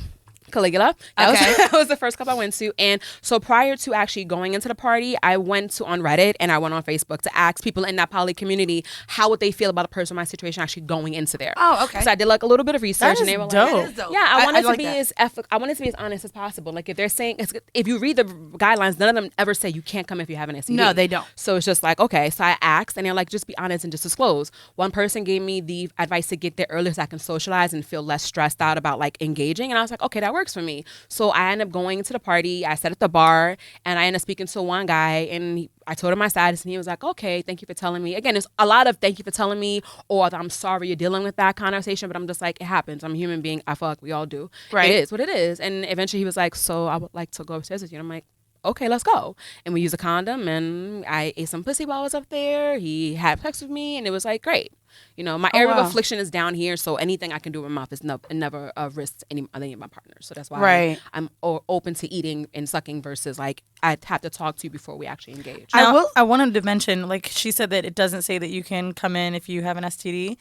Caligula. That was the first club I went to. And so prior to actually going into the party, I went on Reddit and I went on Facebook to ask people in that poly community how would they feel about a person in my situation actually going into there. Oh, okay. So I did like a little bit of research. That is and they were dope. like, that is dope. yeah, I wanted to like be that. I wanted to be as honest as possible. Like if they're saying, if you read the guidelines, none of them ever say you can't come if you have an STD. No, they don't. So it's just like, okay. So I asked and they're like, just be honest and just disclose. One person gave me the advice to get there early so I can socialize and feel less stressed out about like engaging. And I was like, okay, that works for me. So I ended up going to the party. I sat at the bar and I ended up speaking to one guy and I told him my status and he was like, okay, thank you for telling me. Again, it's a lot of thank you for telling me or I'm sorry you're dealing with that conversation, but I'm just like, it happens. I'm a human being. I fuck. We all do. Right. It is what it is. And eventually he was like, so I would like to go upstairs with you. And I'm like, okay, let's go. And we used a condom and I ate some pussy while I was up there. He had sex with me and it was like, great. My area of affliction is down here, so anything I can do with my mouth is never a risk to any of my partners. So that's why I'm open to eating and sucking versus like I have to talk to you before we actually engage. I wanted to mention, like she said that it doesn't say that you can come in if you have an STD.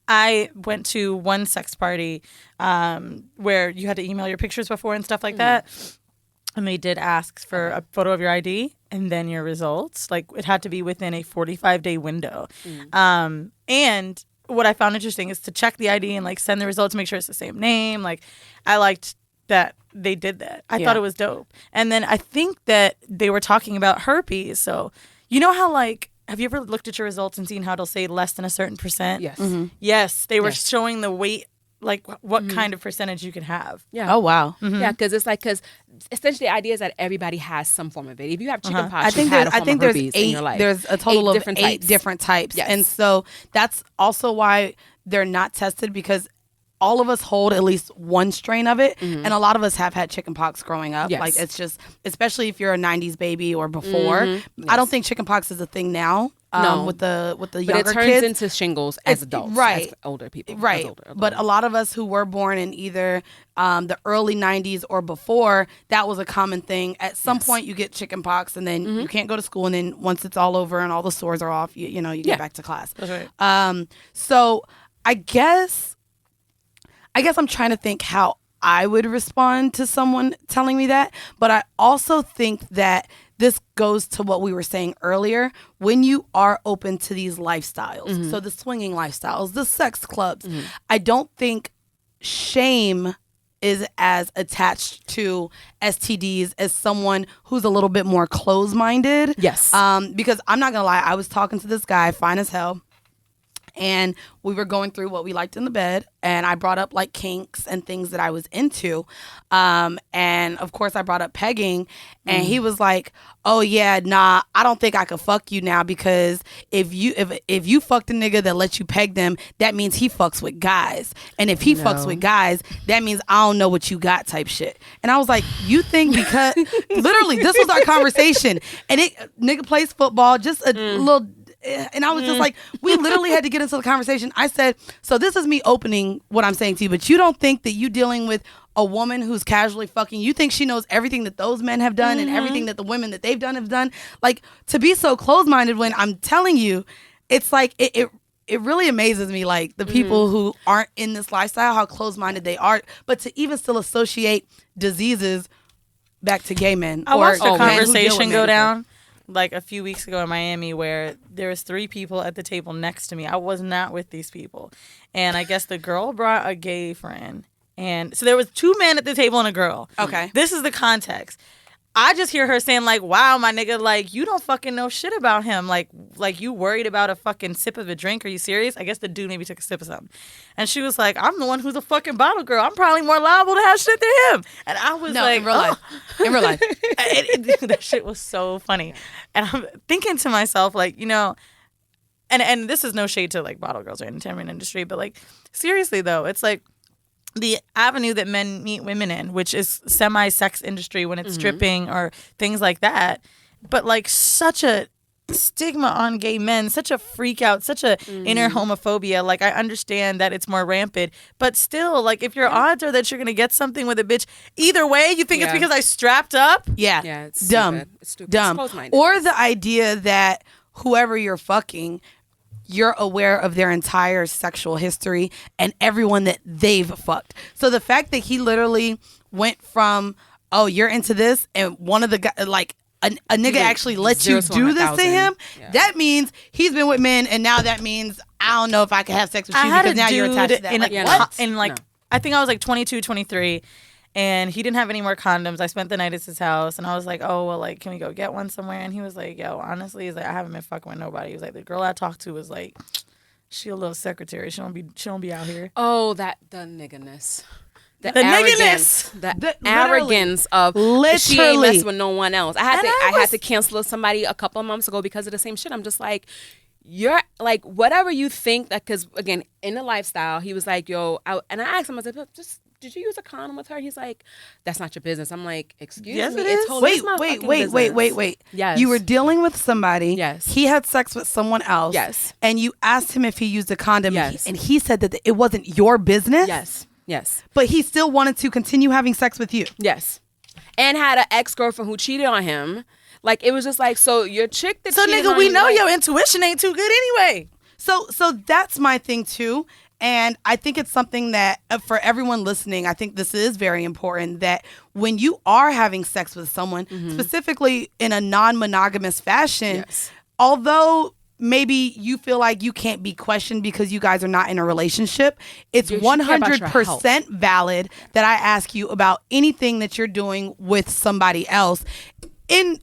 I went to one sex party where you had to email your pictures before and stuff like that. And they did ask for a photo of your ID and then your results. Like, it had to be within a 45-day window. And what I found interesting is to check the ID and, like, send the results, make sure it's the same name. Like, I liked that they did that. I thought it was dope. And then I think that they were talking about herpes. So, you know how, like, have you ever looked at your results and seen how it'll say less than a certain percent? Yes. Yes. They were showing the weight, like what kind of percentage you could have. Yeah. Oh, wow. Yeah, because essentially the idea is that everybody has some form of it. If you have chickenpox, I think there's there's in your life. There's a total of eight eight different types. Yes. And so that's also why they're not tested because all of us hold at least one strain of it, and a lot of us have had chickenpox growing up. Yes. Like it's just, especially if you're a '90s baby or before. Yes. I don't think chickenpox is a thing now. No. With the But younger it turns kids into shingles as adults, right? as older people, right? as older. But a lot of us who were born in either the early '90s or before, that was a common thing. At some point, you get chickenpox, and then you can't go to school, and then once it's all over and all the sores are off, you get back to class. That's right. So I guess I'm trying to think how I would respond to someone telling me that, but I also think that this goes to what we were saying earlier. When you are open to these lifestyles, so the swinging lifestyles, the sex clubs, I don't think shame is as attached to STDs as someone who's a little bit more closed-minded. Yes. Because I'm not gonna lie, I was talking to this guy, fine as hell, and we were going through what we liked in the bed, and I brought up like kinks and things that I was into, and of course I brought up pegging, and he was like, "Oh yeah, nah, I don't think I could fuck you now because if you fucked a nigga that lets you peg them, that means he fucks with guys, and if he fucks with guys, that means I don't know what you got type shit." And I was like, "You think because literally this was our conversation, and nigga plays football, just a little." And I was just like, we literally had to get into the conversation. I said, so this is me opening what I'm saying to you, but you don't think that you dealing with a woman who's casually fucking, you think she knows everything that those men have done and everything that the women that they've done have done? Like, to be so closed-minded when I'm telling you, it's like, it really amazes me, like, the people who aren't in this lifestyle, how closed-minded they are, but to even still associate diseases back to gay men. I watched a men who deal with conversation go men. down like a few weeks ago in Miami where there was 3 people at the table next to me. I was not with these people. And I guess the girl brought a gay friend. And so there was 2 men at the table and a girl. Okay. This is the context. I just hear her saying like, wow, my nigga, like, you don't fucking know shit about him. Like you worried about a fucking sip of a drink. Are you serious? I guess the dude maybe took a sip of something. And she was like, I'm the one who's a fucking bottle girl. I'm probably more liable to have shit than him. And I was like, in real life. In real life. that shit was so funny. And I'm thinking to myself, like, and this is no shade to like bottle girls or entertainment industry, but like, seriously though, it's like, the avenue that men meet women in, which is semi-sex industry when it's stripping or things like that. But like such a stigma on gay men, such a freak out, such a inner homophobia. Like I understand that it's more rampant, but still, like if your odds are that you're gonna get something with a bitch, either way, you think it's because I strapped up? Yeah. Yeah, it's dumb. stupid. It's stupid. Dumb. It's close-minded. Or the idea that whoever you're fucking, you're aware of their entire sexual history and everyone that they've fucked. So the fact that he literally went from, oh, you're into this, and one of the guys, like a nigga actually let you do this to him, that means he's been with men, and now that means I don't know if I can have sex with you because now you're attached to that. I think I was like 22, 23. And he didn't have any more condoms. I spent the night at his house, and I was like, "Oh well, like, can we go get one somewhere?" And he was like, "Yo, honestly, he's like, I haven't been fucking with nobody." He was like, "The girl I talked to was like, she a little secretary. She don't be out here." Oh, the nigginess. The nigginess. The arrogance of she ain't messing with no one else. I had to cancel somebody a couple of months ago because of the same shit. I'm just like, you're like, whatever you think that, because again, in the lifestyle, he was like, yo, and I asked him, I was like, just, did you use a condom with her? He's like, that's not your business. I'm like, excuse me. It is. Wait. Yes. You were dealing with somebody. Yes. He had sex with someone else. Yes. And you asked him if he used a condom. Yes. And he said that it wasn't your business. Yes. But he still wanted to continue having sex with you. Yes. And had an ex-girlfriend who cheated on him. Like, it was just like, so your chick that cheated on we you, know like, your intuition ain't too good anyway. So that's my thing too. And I think it's something that for everyone listening, I think this is very important, that when you are having sex with someone, specifically in a non-monogamous fashion, although maybe you feel like you can't be questioned because you guys are not in a relationship, it's 100% valid that I ask you about anything that you're doing with somebody else in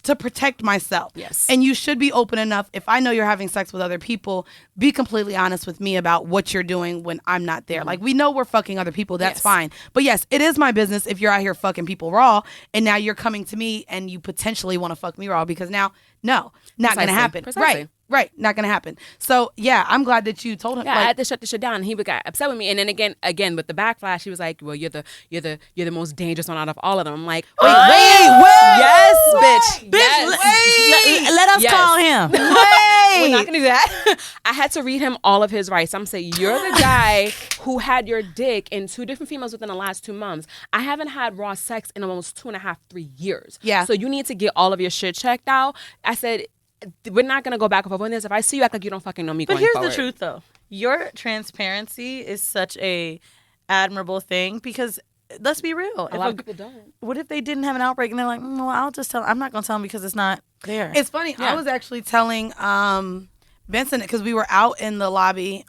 to protect myself. Yes. And you should be open enough. If I know you're having sex with other people, be completely honest with me about what you're doing when I'm not there. Like, we know we're fucking other people. That's fine. But yes, it is my business if you're out here fucking people raw, and now you're coming to me and you potentially want to fuck me raw, because now, no, not going to happen. Precisely. Right, not gonna happen. So yeah, I'm glad that you told him. Yeah, I had to shut the shit down. And he got upset with me, and then again with the backlash, he was like, "Well, you're the most dangerous one out of all of them." I'm like, wait, yes, bitch, Let us Yes. call him. We're not gonna do that. I had to read him all of his rights. I'm saying, you're the guy who had your dick in 2 different females within the last 2 months. I haven't had raw sex in almost 2.5, 3 years. Yeah. So you need to get all of your shit checked out. I said, we're not gonna go back and forth on this. If I see you act like you don't fucking know me, But going here's forward. the truth, though. Your transparency is such a admirable thing because let's be real. A lot of people don't. What if they didn't have an outbreak and they're like, well, I'll just tell. I'm not gonna tell them because it's not there. It's funny. I was actually telling Benson because we were out in the lobby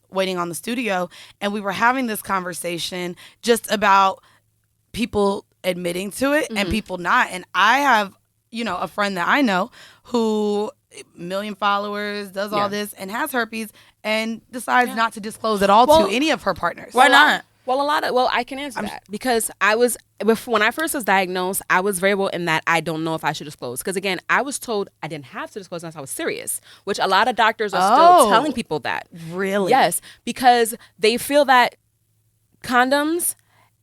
waiting on the studio, and we were having this conversation just about people admitting to it and people not. And I have, a friend that I know who 1 million followers, does all this, and has herpes, and decides not to disclose at all to any of her partners. Why not? Well, I can answer that because when I first was diagnosed, I was very well in that I don't know if I should disclose. Because again, I was told I didn't have to disclose unless I was serious, which a lot of doctors are still telling people that. Really? Yes, because they feel that condoms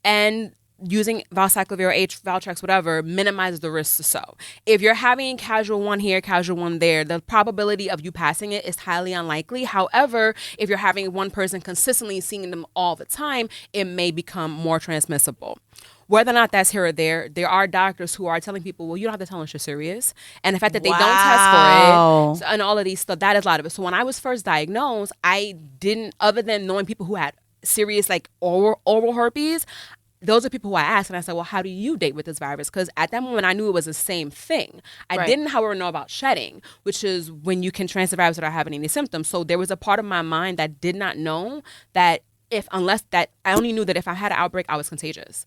and using Valcyclovir, Valtrex, whatever, minimizes the risks. So if you're having casual one here, casual one there, the probability of you passing it is highly unlikely. However, if you're having one person consistently seeing them all the time, it may become more transmissible. Whether or not that's here or there are doctors who are telling people, well, you don't have to tell us you're serious. And the fact that they don't test for it and all of these stuff, that is a lot of it. So when I was first diagnosed, I didn't, other than knowing people who had serious like oral herpes, those are people who I asked, and I said, well, how do you date with this virus? Because at that moment, I knew it was the same thing. I didn't, however, know about shedding, which is when you can transfer the virus without having any symptoms. So there was a part of my mind that did not know that I only knew that if I had an outbreak, I was contagious.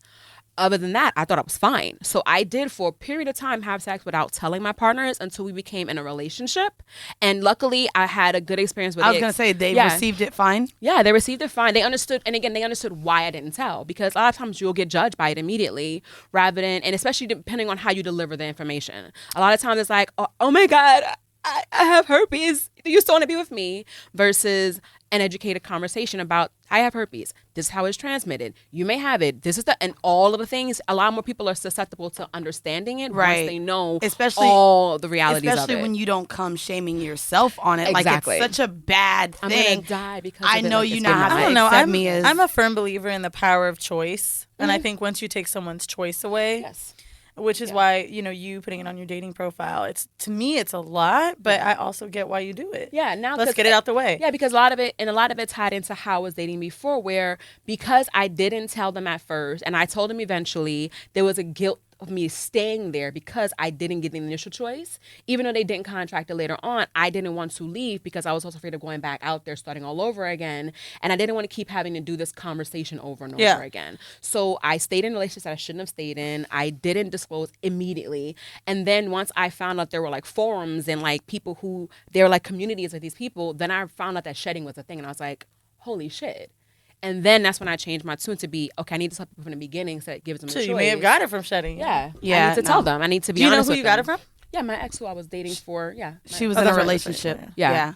Other than that, I thought I was fine. So I did, for a period of time, have sex without telling my partners until we became in a relationship. And luckily, I had a good experience with it. I was going to say, they received it fine? Yeah, they received it fine. They understood, and again, they understood why I didn't tell. Because a lot of times you'll get judged by it immediately, rather than, and especially depending on how you deliver the information. A lot of times it's like, oh my God, I have herpes. Do you still want to be with me? Versus an educated conversation about, I have herpes. This is how it's transmitted. You may have it. And all of the things, a lot more people are susceptible to understanding it once they know all the realities of it. Especially when you don't come shaming yourself on it. Exactly. Like, it's such a bad thing. I'm going to die because of it. I know you not have I to don't know. accept me as... I'm a firm believer in the power of choice. And I think once you take someone's choice away... Yes. Which is why, you putting it on your dating profile, to me, it's a lot, but I also get why you do it. Yeah, now let's get it out the way. Yeah, because a lot of it tied into how I was dating before, where because I didn't tell them at first and I told them eventually, there was a guilt of me staying there because I didn't get the initial choice. Even though they didn't contract it later on, I didn't want to leave because I was also afraid of going back out there, starting all over again. And I didn't want to keep having to do this conversation over and over again. So I stayed in relationships that I shouldn't have stayed in. I didn't disclose immediately. And then once I found out there were like forums and like people who, there were like communities of these people, then I found out that shedding was a thing. And I was like, holy shit. And then that's when I changed my tune to be, okay, I need to tell people from the beginning so it gives them a choice. You may have got it from shedding. Yeah. I need to tell them. I need to be Do honest you know who with you got them. it from? Yeah, my ex who I was dating for, She was in a relationship. Yeah.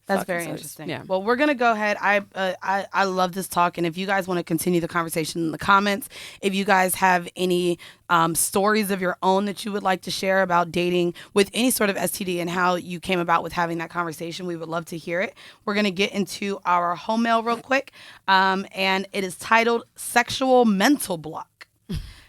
That's very interesting. Yeah. Well, we're going to go ahead. I love this talk. And if you guys want to continue the conversation in the comments, if you guys have any stories of your own that you would like to share about dating with any sort of STD and how you came about with having that conversation, we would love to hear it. We're going to get into our home mail real quick. And it is titled Sexual Mental Block.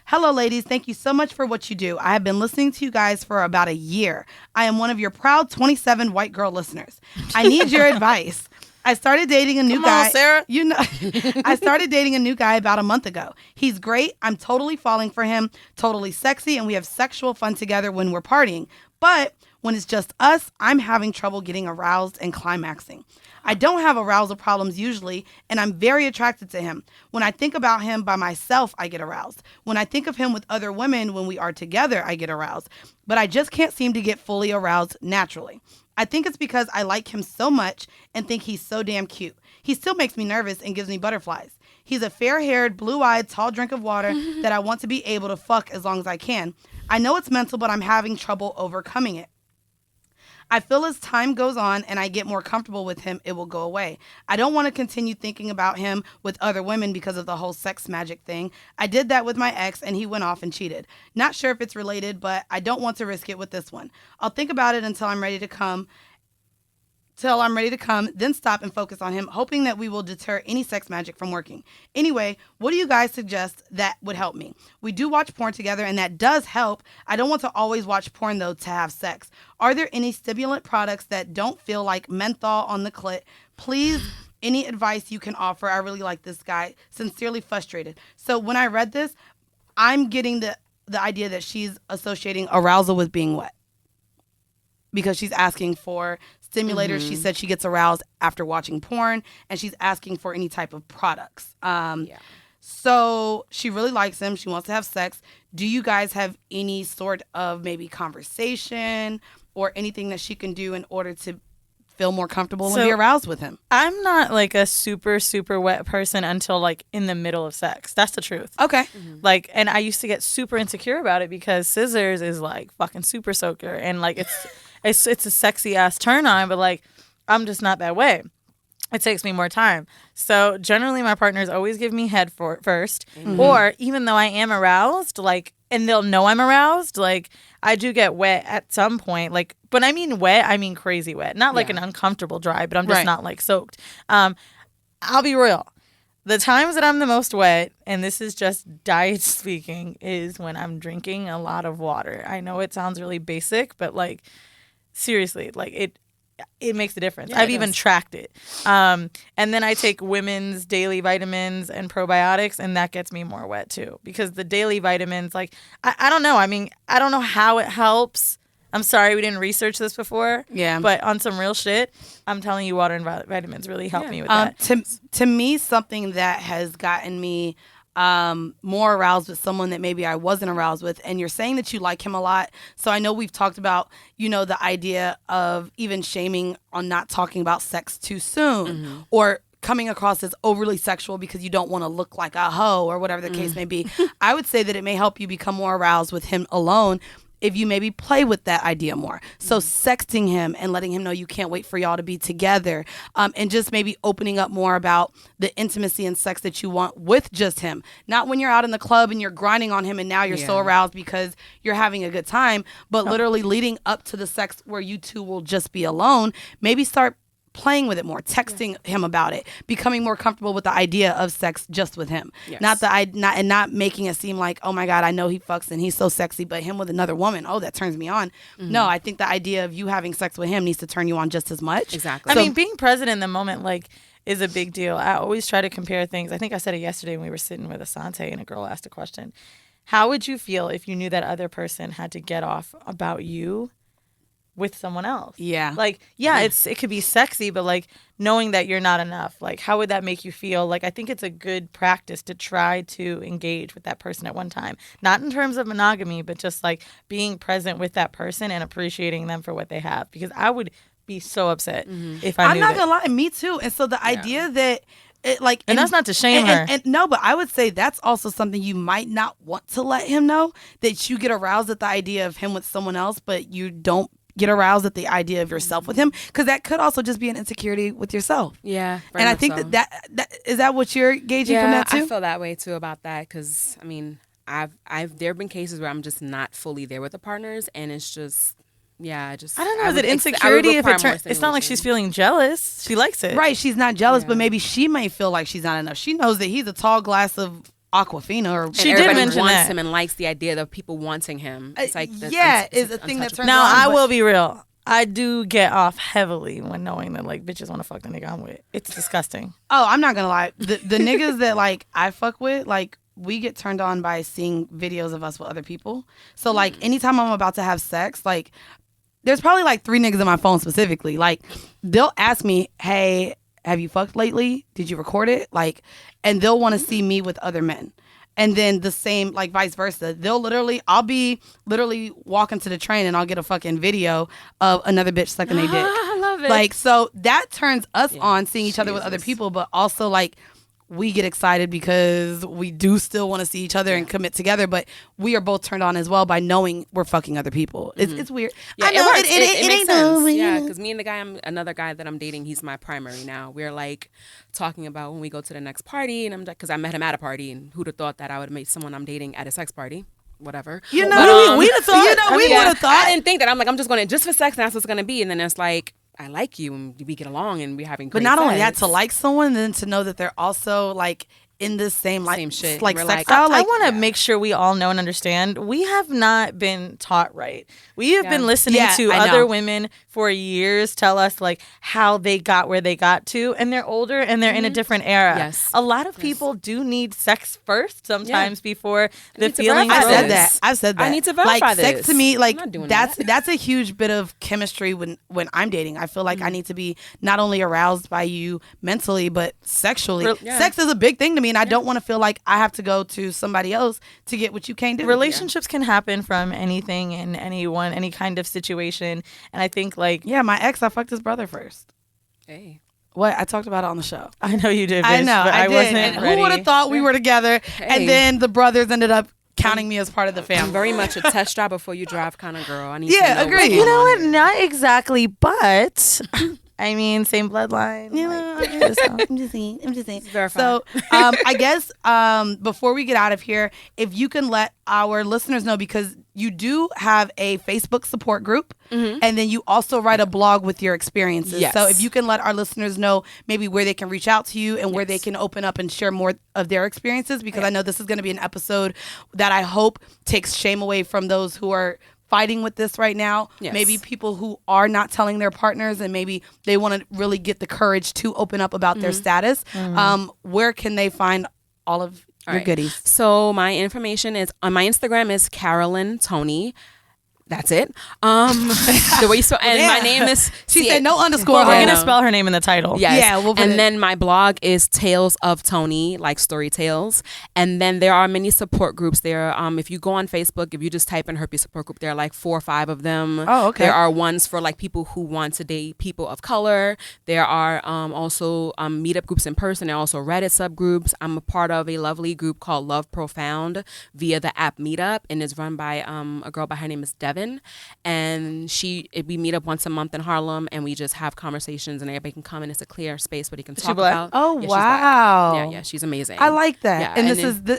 Hello, ladies. Thank you so much for what you do. I have been listening to you guys for about a year. I am one of your proud 27 white girl listeners. I need your advice. I started dating a new guy. Come on, Sarah. I started dating a new guy about a month ago. He's great. I'm totally falling for him, totally sexy, and we have sexual fun together when we're partying. But when it's just us, I'm having trouble getting aroused and climaxing. I don't have arousal problems usually, and I'm very attracted to him. When I think about him by myself, I get aroused. When I think of him with other women when we are together, I get aroused. But I just can't seem to get fully aroused naturally. I think it's because I like him so much and think he's so damn cute. He still makes me nervous and gives me butterflies. He's a fair-haired, blue-eyed, tall drink of water that I want to be able to fuck as long as I can. I know it's mental, but I'm having trouble overcoming it. I feel as time goes on and I get more comfortable with him, it will go away. I don't want to continue thinking about him with other women because of the whole sex magic thing. I did that with my ex and he went off and cheated. Not sure if it's related, but I don't want to risk it with this one. I'll think about it until I'm ready to come, then stop and focus on him, hoping that we will deter any sex magic from working. Anyway, what do you guys suggest that would help me? We do watch porn together, and that does help. I don't want to always watch porn, though, to have sex. Are there any stimulant products that don't feel like menthol on the clit? Please, any advice you can offer. I really like this guy. Sincerely frustrated. So when I read this, I'm getting the idea that she's associating arousal with being wet because she's asking for stimulators. She said she gets aroused after watching porn, and she's asking for any type of products. So she really likes him. She wants to have sex. Do you guys have any sort of maybe conversation or anything that she can do in order to feel more comfortable and be aroused with him? I'm not like a super, super wet person until like in the middle of sex. That's the truth. Okay. Like, and I used to get super insecure about it because scissors is like fucking super soaker, and like it's a sexy ass turn on, but like I'm just not that way. It takes me more time. So generally my partners always give me head first, or even though I am aroused, like, and they'll know I'm aroused, like I do get wet at some point, like, but I mean wet, I mean crazy wet, not like an uncomfortable dry, but I'm just not like soaked. I'll be real. The times that I'm the most wet, and this is just diet speaking, is when I'm drinking a lot of water. I know it sounds really basic, but like seriously, like it makes a difference. I've even tracked it. And then I take women's daily vitamins and probiotics, and that gets me more wet too. Because the daily vitamins, like, I don't know. I mean, I don't know how it helps. I'm sorry we didn't research this before. Yeah. But on some real shit, I'm telling you, water and vitamins really help me with that. To me, something that has gotten me more aroused with someone that maybe I wasn't aroused with, and you're saying that you like him a lot. So I know we've talked about, the idea of even shaming on not talking about sex too soon, or coming across as overly sexual because you don't want to look like a hoe or whatever the case may be. I would say that it may help you become more aroused with him alone if you maybe play with that idea more. So sexting him and letting him know you can't wait for y'all to be together, and just maybe opening up more about the intimacy and sex that you want with just him. Not when you're out in the club and you're grinding on him and now you're so aroused because you're having a good time, but literally leading up to the sex where you two will just be alone. Maybe start playing with it more, texting him about it, becoming more comfortable with the idea of sex just with him. Not making it seem like, oh my God, I know he fucks and he's so sexy, but him with another woman, oh, that turns me on. No, I think the idea of you having sex with him needs to turn you on just as much. Exactly. I mean, being present in the moment, like, is a big deal. I always try to compare things. I think I said it yesterday when we were sitting with Asante and a girl asked a question. How would you feel if you knew that other person had to get off about you with someone else? Like, it could be sexy, but like knowing that you're not enough, like how would that make you feel? Like, I think it's a good practice to try to engage with that person at one time, not in terms of monogamy, but just like being present with that person and appreciating them for what they have, because I would be so upset if I knew I'm not gonna lie, me too. And so the idea that and that's not to shame her. And no, but I would say that's also something you might not want to let him know, that you get aroused at the idea of him with someone else, but you don't get aroused at the idea of yourself with him, because that could also just be an insecurity with yourself. Yeah, and I think that is that what you're gauging from that too? I feel that way too about that, because I mean, there have been cases where I'm just not fully there with the partners, and it's just. I don't know. Is it insecurity if it's not like she's feeling jealous? She likes it. Right. She's not jealous, but maybe she may feel like she's not enough. She knows that he's a tall glass of Aquafina, or she did mention wants that. him and likes the idea of people wanting him. It's like is a thing that turns now on. I will be real. I do get off heavily when knowing that like bitches want to fuck the nigga I'm with. It's disgusting. Oh, I'm not gonna lie. The niggas that like I fuck with, like, we get turned on by seeing videos of us with other people. So like anytime I'm about to have sex, like, there's probably like 3 niggas on my phone specifically. Like, they'll ask me, hey, have you fucked lately? Did you record it? Like, and they'll want to see me with other men. And then the same, like, vice versa. I'll be literally walking to the train and I'll get a fucking video of another bitch sucking their dick. I love it. Like, so that turns us on, seeing each other with other people, but also like, we get excited because we do still want to see each other and commit together, but we are both turned on as well by knowing we're fucking other people. It's weird. Yeah, I know it ain't no way. because me and another guy that I'm dating, he's my primary now. We're like talking about when we go to the next party, and I'm like, because I met him at a party, and who'd have thought that I would meet someone I'm dating at a sex party? Whatever. We'd have thought. We would have thought. I didn't think that. I'm like, I'm just going just for sex, and that's what's going to be. And then it's like, I like you, and we get along, and we're having great But not sex. only that, to like someone, then to know that they're also like in this same shit. like We're sex like, style. I want to make sure we all know and understand. We have not been taught right. We have been listening to other women for years tell us like how they got where they got to, and they're older and they're in a different era. Yes. A lot of people do need sex first sometimes before the need to feeling. verify I've this. said that. I need to verify like, this. Sex to me, like I'm not doing that's a huge bit of chemistry when I'm dating. I feel like I need to be not only aroused by you mentally, but sexually. Sex is a big thing to me, and I don't want to feel like I have to go to somebody else to get what you can't do. Relationships can happen from anything and anyone, any kind of situation. And I think like, my ex, I fucked his brother first. Hey. What? I talked about it on the show. I know you did, bitch, I know. but I I did. wasn't And ready. who would have thought we were together? And then the brothers ended up counting me as part of the I'm family. very much a test drive before you drive kind of girl. I need to know agree. what's You know going what? on here. Not exactly, but I mean, same bloodline. You know, I'm just saying. Verify. So, I guess before we get out of here, if you can let our listeners know, because you do have a Facebook support group, and then you also write a blog with your experiences. Yes. So if you can let our listeners know maybe where they can reach out to you and where they can open up and share more of their experiences, because I know this is going to be an episode that I hope takes shame away from those who are fighting with this right now. Yes. Maybe people who are not telling their partners, and maybe they want to really get the courage to open up about their status. Where can they find all of your goodies? So my information is on my Instagram is Carolyn Toney. That's it. The way you spell, and my name is. She said no underscore. Well, we're I gonna know. spell her name in the title. Yes. Yeah, we'll put and it- then my blog is Tales of Tony, like story tales. And then there are many support groups there. If you go on Facebook, if you just type in Herpes support group, there are like 4 or 5 of them. Oh, okay. There are ones for like people who want to date people of color. There are also meetup groups in person. There are also Reddit subgroups. I'm a part of a lovely group called Love Profound via the app Meetup, and it's run by a girl by her name is Devin. And we meet up once a month in Harlem, and we just have conversations, and everybody can come, and it's a clear space where they can talk black? about. Oh, Yeah, she's black. wow. Yeah, she's amazing. I like that. Yeah, and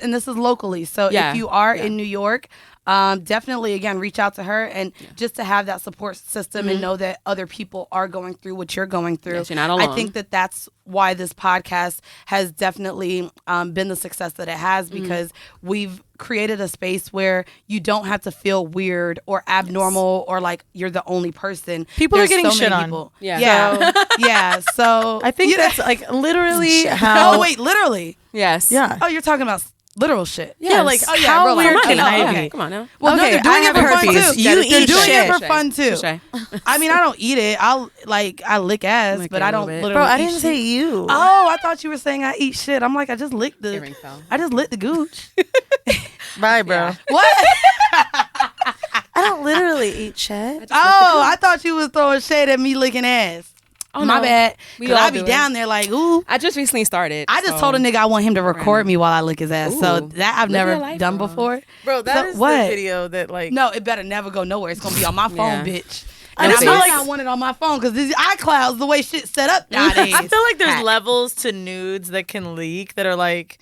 and this is locally. So Yeah, if you are yeah. in New York, definitely again reach out to her, and just to have that support system and know that other people are going through what you're going through. Yes, you're not I alone. think that that's why this podcast has definitely been the success that it has, because we've created a space where you don't have to feel weird or abnormal or like you're the only person. People are There's getting so shit many on. people. Yeah. Yeah. So I think you know- that's like literally how. Oh wait, literally. Yes. Yeah. Oh, you're talking about literal shit. Yeah, like Oh, yeah, how real life. weird Come can on, I okay. be? Come on now. Well, no, Okay, they're doing I it have for fun herpes. too. You They're eat doing shit. it for fun too. Touché. I mean, I don't eat it. I lick ass, Lick but it a I don't little bit. literally. Bro, I eat didn't shit. say you. Oh, I thought you were saying I eat shit. I'm like, I just licked the. Earring fell. I just licked the gooch. Bye, bro. What? I don't literally eat shit. Oh, I thought you was throwing shade at me licking ass. Oh, My no. bad. We 'Cause all I be do it. down there like, ooh. I just recently started. I just so- told a nigga I want him to record me while I lick his ass. So Ooh. that I've Live never your life, done girl. before. Bro, that is So what? the video that like. No, it better never go nowhere. It's gonna be on my phone, Yeah. bitch. I And just I feel might like- not want it on my phone because these iClouds, the way shit's set up nowadays. I feel like there's Hack. levels to nudes that can leak that are like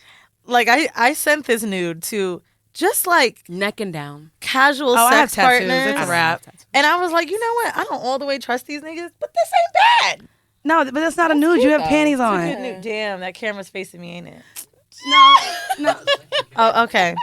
I sent this nude to just like neck and down. casual Oh, I have sex tattoos. partners. It's a wrap. And I was like, you know what? I don't all the way trust these niggas, but this ain't bad. No, but that's not a nude. You have panties Good on. nude. Damn, that camera's facing me, ain't it? No. Oh, okay.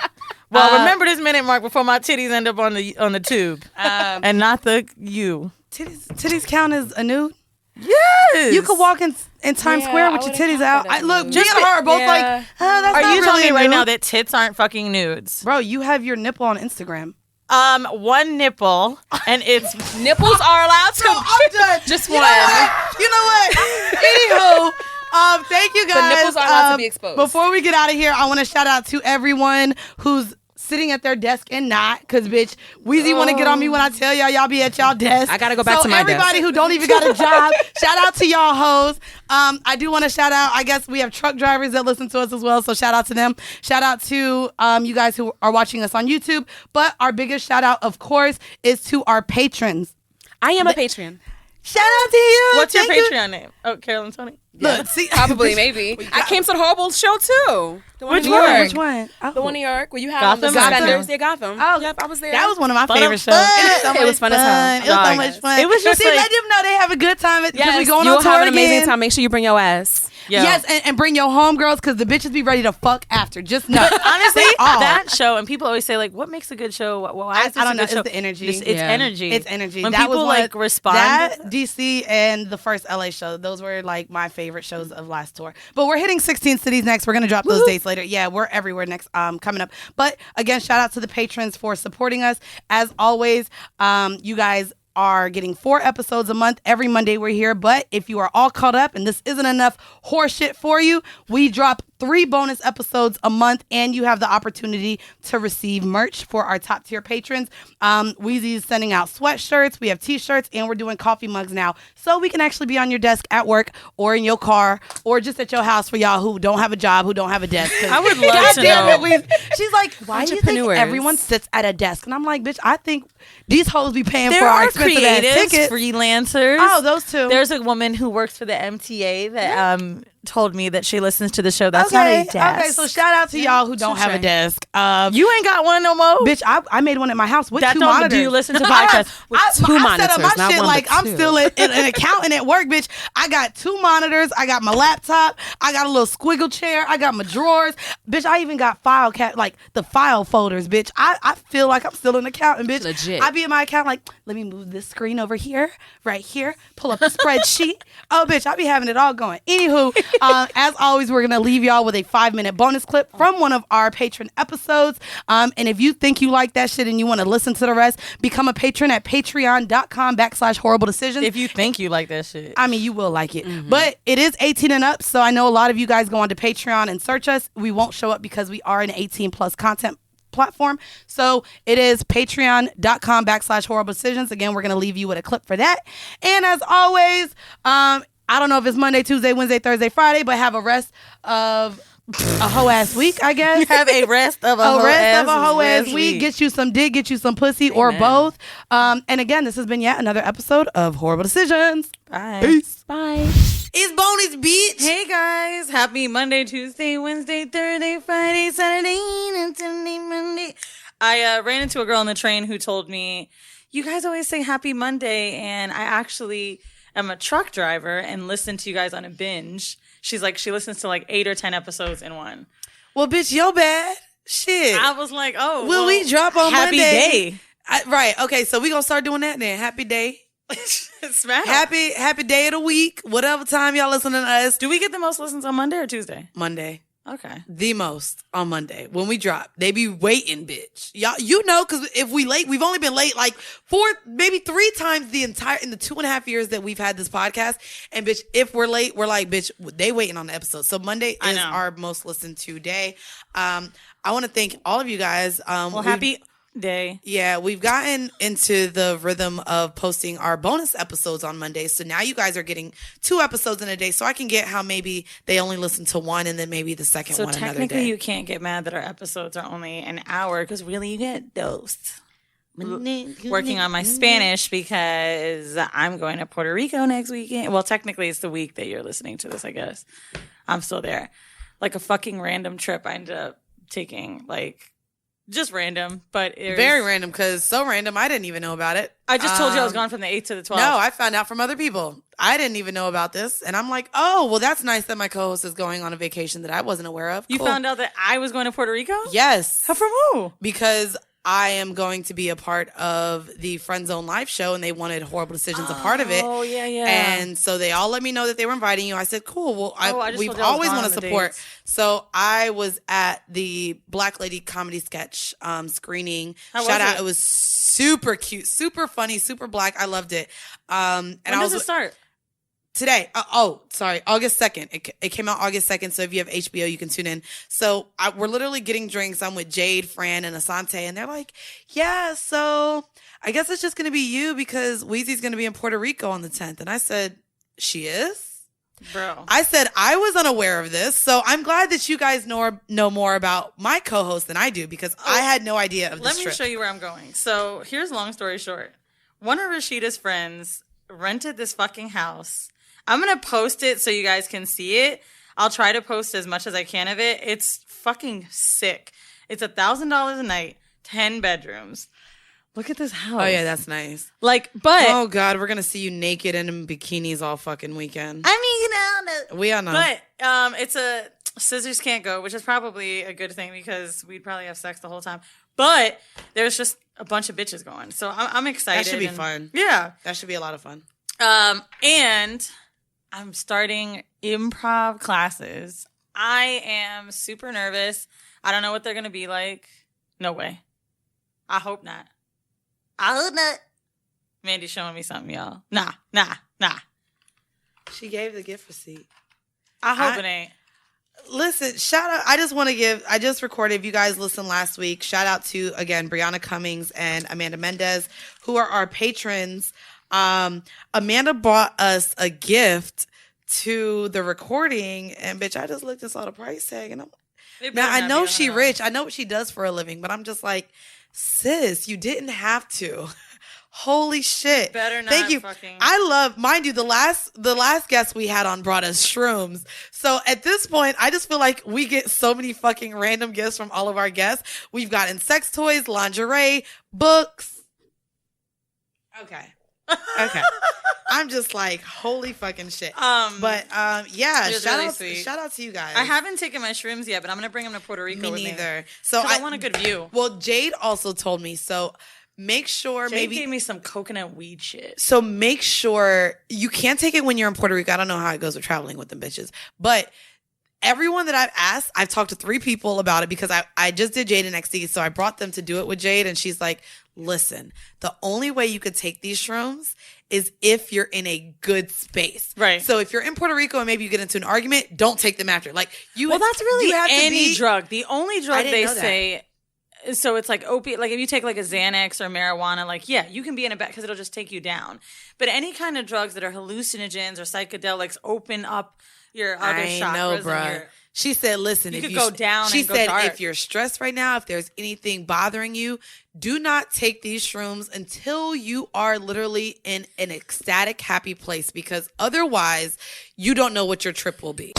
Well, remember this minute mark before my titties end up on the tube, and not the you. Titties count as a nude? Yes. You could walk in Times Yeah, Square I with your wouldn't titties count out. that as a Look, nude. me and her are both Yeah. like, that's Are not you really telling me a right nude. now that tits aren't fucking nudes? Bro, you have your nipple on Instagram. One nipple, and it's Nipples are allowed to. I'm done. Just You one. know what? You know what? Anywho, thank you guys. The nipples are allowed to be exposed. Before we get out of here, I want to shout out to everyone who's sitting at their desk and not, because bitch, Weezy want to get on me when I tell y'all be at y'all desk. I gotta go back so to my everybody desk. who don't even got a job, shout out to y'all hoes. I do want to shout out, I guess we have truck drivers that listen to us as well, so shout out to them. Shout out to you guys who are watching us on YouTube, but our biggest shout out, of course, is to our patrons. I am a Patreon. Shout out to you. What's your Thank you. Patreon name? Oh, Carolyn Toney. Look, see, Probably, maybe. I came to the Horrible show too. The one in New York. Which one? Oh. The one in New York where you had Gotham? the suspenders. Yeah, Gotham. Oh, yep, I was there. That was one of my Fun favorite of shows. fun. It was fun as hell. It was so Dog. much fun. It was just see, like- let them know they have a good time because Yes, we going you'll on tour have an amazing again. time. Make sure you bring your ass. Yo. Yes, and bring your homegirls because the bitches be ready to fuck after. Just know. Honestly, They all. that show, and people always say, like, what makes a good show? Why is this I don't a know. good It's show? the energy. It's Yeah. energy. It's energy. When that people, was like, respond. That, DC, and the first LA show. Those were, like, my favorite shows of last tour. But we're hitting 16 cities next. We're going to drop those dates later. Yeah, we're everywhere next coming up. But, again, shout out to the patrons for supporting us. As always, you guys are getting 4 episodes a month. Every Monday we're here. But if you are all caught up and this isn't enough horseshit for you, we drop 3 bonus episodes a month, and you have the opportunity to receive merch for our top tier patrons. Weezy is sending out sweatshirts. We have t-shirts, and we're doing coffee mugs now, so we can actually be on your desk at work or in your car or just at your house for y'all who don't have a job, who don't have a desk. I would love to know. She's like, why do you think Entrepreneurs. everyone sits at a desk? And I'm like, bitch, I think these hoes be paying There for our are expensive ass creatives, tickets. freelancers. Oh, those two. There's a woman who works for the MTA that told me that she listens to the show. That's not a desk. Okay, so shout out to y'all who don't have a desk. You ain't got one no more? Bitch, I made one at my house with That 2 don't- monitors. do you listen to podcasts with I 2 set up monitors, my not shit one, like but I'm 2. still an accountant at work, bitch. I got 2 monitors. I got my laptop. I got a little squiggle chair. I got my drawers. Bitch, I even got the file folders, bitch. I feel like I'm still an accountant, bitch. Legit. I be in my account like, let me move this screen over here, right here. Pull up the spreadsheet. Oh, bitch, I be having it all going. Anywho, as always, we're going to leave y'all with a 5-minute bonus clip from one of our patron episodes. And if you think you like that shit and you want to listen to the rest, become a patron at patreon.com/horrible decisions. If you think you like that shit. I mean, you will like it. But it is 18 and up, so I know a lot of you guys go onto Patreon and search us. We won't show up because we are an 18 plus content platform. So it is patreon.com/horrible decisions. Again, we're going to leave you with a clip for that. And as always, I don't know if it's Monday, Tuesday, Wednesday, Thursday, Friday, but have a rest of a hoe ass week, I guess. Have a rest of a hoe ass week. Get you some dick, get you some pussy, or both. And again, this has been yet another episode of Horrible Decisions. Bye. Peace. Bye. It's bonus, bitch. Hey guys, happy Monday, Tuesday, Wednesday, Thursday, Friday, Saturday, and Sunday, Monday. I ran into a girl on the train who told me, you guys always say happy Monday, and I actually am a truck driver and listen to you guys on a binge. She's like, she listens to like 8 or 10 episodes in one. Well, bitch, yo bad. Shit. I was like, oh, Will we drop on happy Monday? day. Right. Okay, so we going to start doing that then. Happy day. Smash. Happy day of the week. Whatever time y'all listening to us. Do we get the most listens on Monday or Tuesday? Monday. Okay. The most on Monday when we drop. They be waiting, bitch. Y'all, you know, because if we late, we've only been late like 4, maybe 3 times in the 2.5 years that we've had this podcast. And bitch, if we're late, we're like, bitch, they waiting on the episode. So Monday is our most listened to day. I want to thank all of you guys. Well, happy day. Yeah, we've gotten into the rhythm of posting our bonus episodes on Mondays. So now you guys are getting 2 episodes in a day. So I can get how maybe they only listen to one and then maybe the second one another day. So technically you can't get mad that our episodes are only an hour because really you get dosed. Working on my Spanish because I'm going to Puerto Rico next weekend. Well, technically it's the week that you're listening to this, I guess. I'm still there. Like a fucking random trip I ended up taking, like just random, but it was very random because so random I didn't even know about it. I just told you I was gone from the 8th to the 12th. No, I found out from other people. I didn't even know about this, and I'm like, oh, well, that's nice that my co-host is going on a vacation that I wasn't aware of. You Cool. found out that I was going to Puerto Rico? Yes. From who? Because I am going to be a part of the Friend Zone live show, and they wanted Horrible Decisions a part of it. Oh, yeah, yeah. And so they all let me know that they were inviting you. I said, cool. Well, I just we've told you I was always gone want on to the support. dates. So I was at the Black Lady comedy sketch screening. How was Shout out. it? It was super cute, super funny, super black. I loved it. And When does it start? Today. Sorry. August 2nd. It came out August 2nd. So if you have HBO, you can tune in. So we're literally getting drinks. I'm with Jade, Fran, and Asante. And they're like, yeah, so I guess it's just going to be you because Weezy's going to be in Puerto Rico on the 10th. And I said, she is? Bro. I said, I was unaware of this. So I'm glad that you guys know more about my co-host than I do because I had no idea of this Let me trip. show you where I'm going. So here's long story short. One of Rashida's friends rented this fucking house. I'm going to post it so you guys can see it. I'll try to post as much as I can of it. It's fucking sick. It's $1,000 a night, 10 bedrooms. Look at this house. Oh, yeah, that's nice. Like, but... Oh, God, we're going to see you naked and in bikinis all fucking weekend. I mean, We all know. But it's a... Scissors can't go, which is probably a good thing because we'd probably have sex the whole time. But there's just a bunch of bitches going. So I'm excited. That should be fun. Yeah. That should be a lot of fun. And I'm starting improv classes. I am super nervous. I don't know what they're going to be like. No way. I hope not. I hope not. Mandi's showing me something, y'all. Nah. She gave the gift receipt. I hope it ain't. Listen, shout out. I just recorded, if you guys listened last week, shout out to, again, Brianna Cummings and Amanda Mendez, who are our patrons. Amanda bought us a gift to the recording, and bitch, I just looked and saw the price tag, and now I know she rich. I know what she does for a living, but I'm just like, sis, you didn't have to. Holy shit. Better not. Thank you. Fucking... I love, mind you, the last guest we had on brought us shrooms. So at this point, I just feel like we get so many fucking random gifts from all of our guests. We've gotten sex toys, lingerie, books. Okay. I'm just like, holy fucking shit. Yeah, shout out to you guys. I haven't taken my shrooms yet, but I'm going to bring them to Puerto Rico with me. Me neither. So I want a good view. Well, Jade also told me, so make sure Jade gave me some coconut weed shit. So make sure you can't take it when you're in Puerto Rico. I don't know how it goes with traveling with them bitches, but everyone that I've asked, I've talked to 3 people about it because I just did Jade and XD. So I brought them to do it with Jade, and she's like, listen, the only way you could take these shrooms is if you're in a good space. Right. So if you're in Puerto Rico and maybe you get into an argument, don't take them after. Like Well, that's really you have any to be, drug. The only drug they know that. say... So it's like opiate, like if you take like a Xanax or marijuana, like, yeah, you can be in a bed because it'll just take you down. But any kind of drugs that are hallucinogens or psychedelics open up your other chakras. I know, bruh. She said, listen, you could go down she and go said, dark. if you're stressed right now, if there's anything bothering you, do not take these shrooms until you are literally in an ecstatic, happy place, because otherwise you don't know what your trip will be.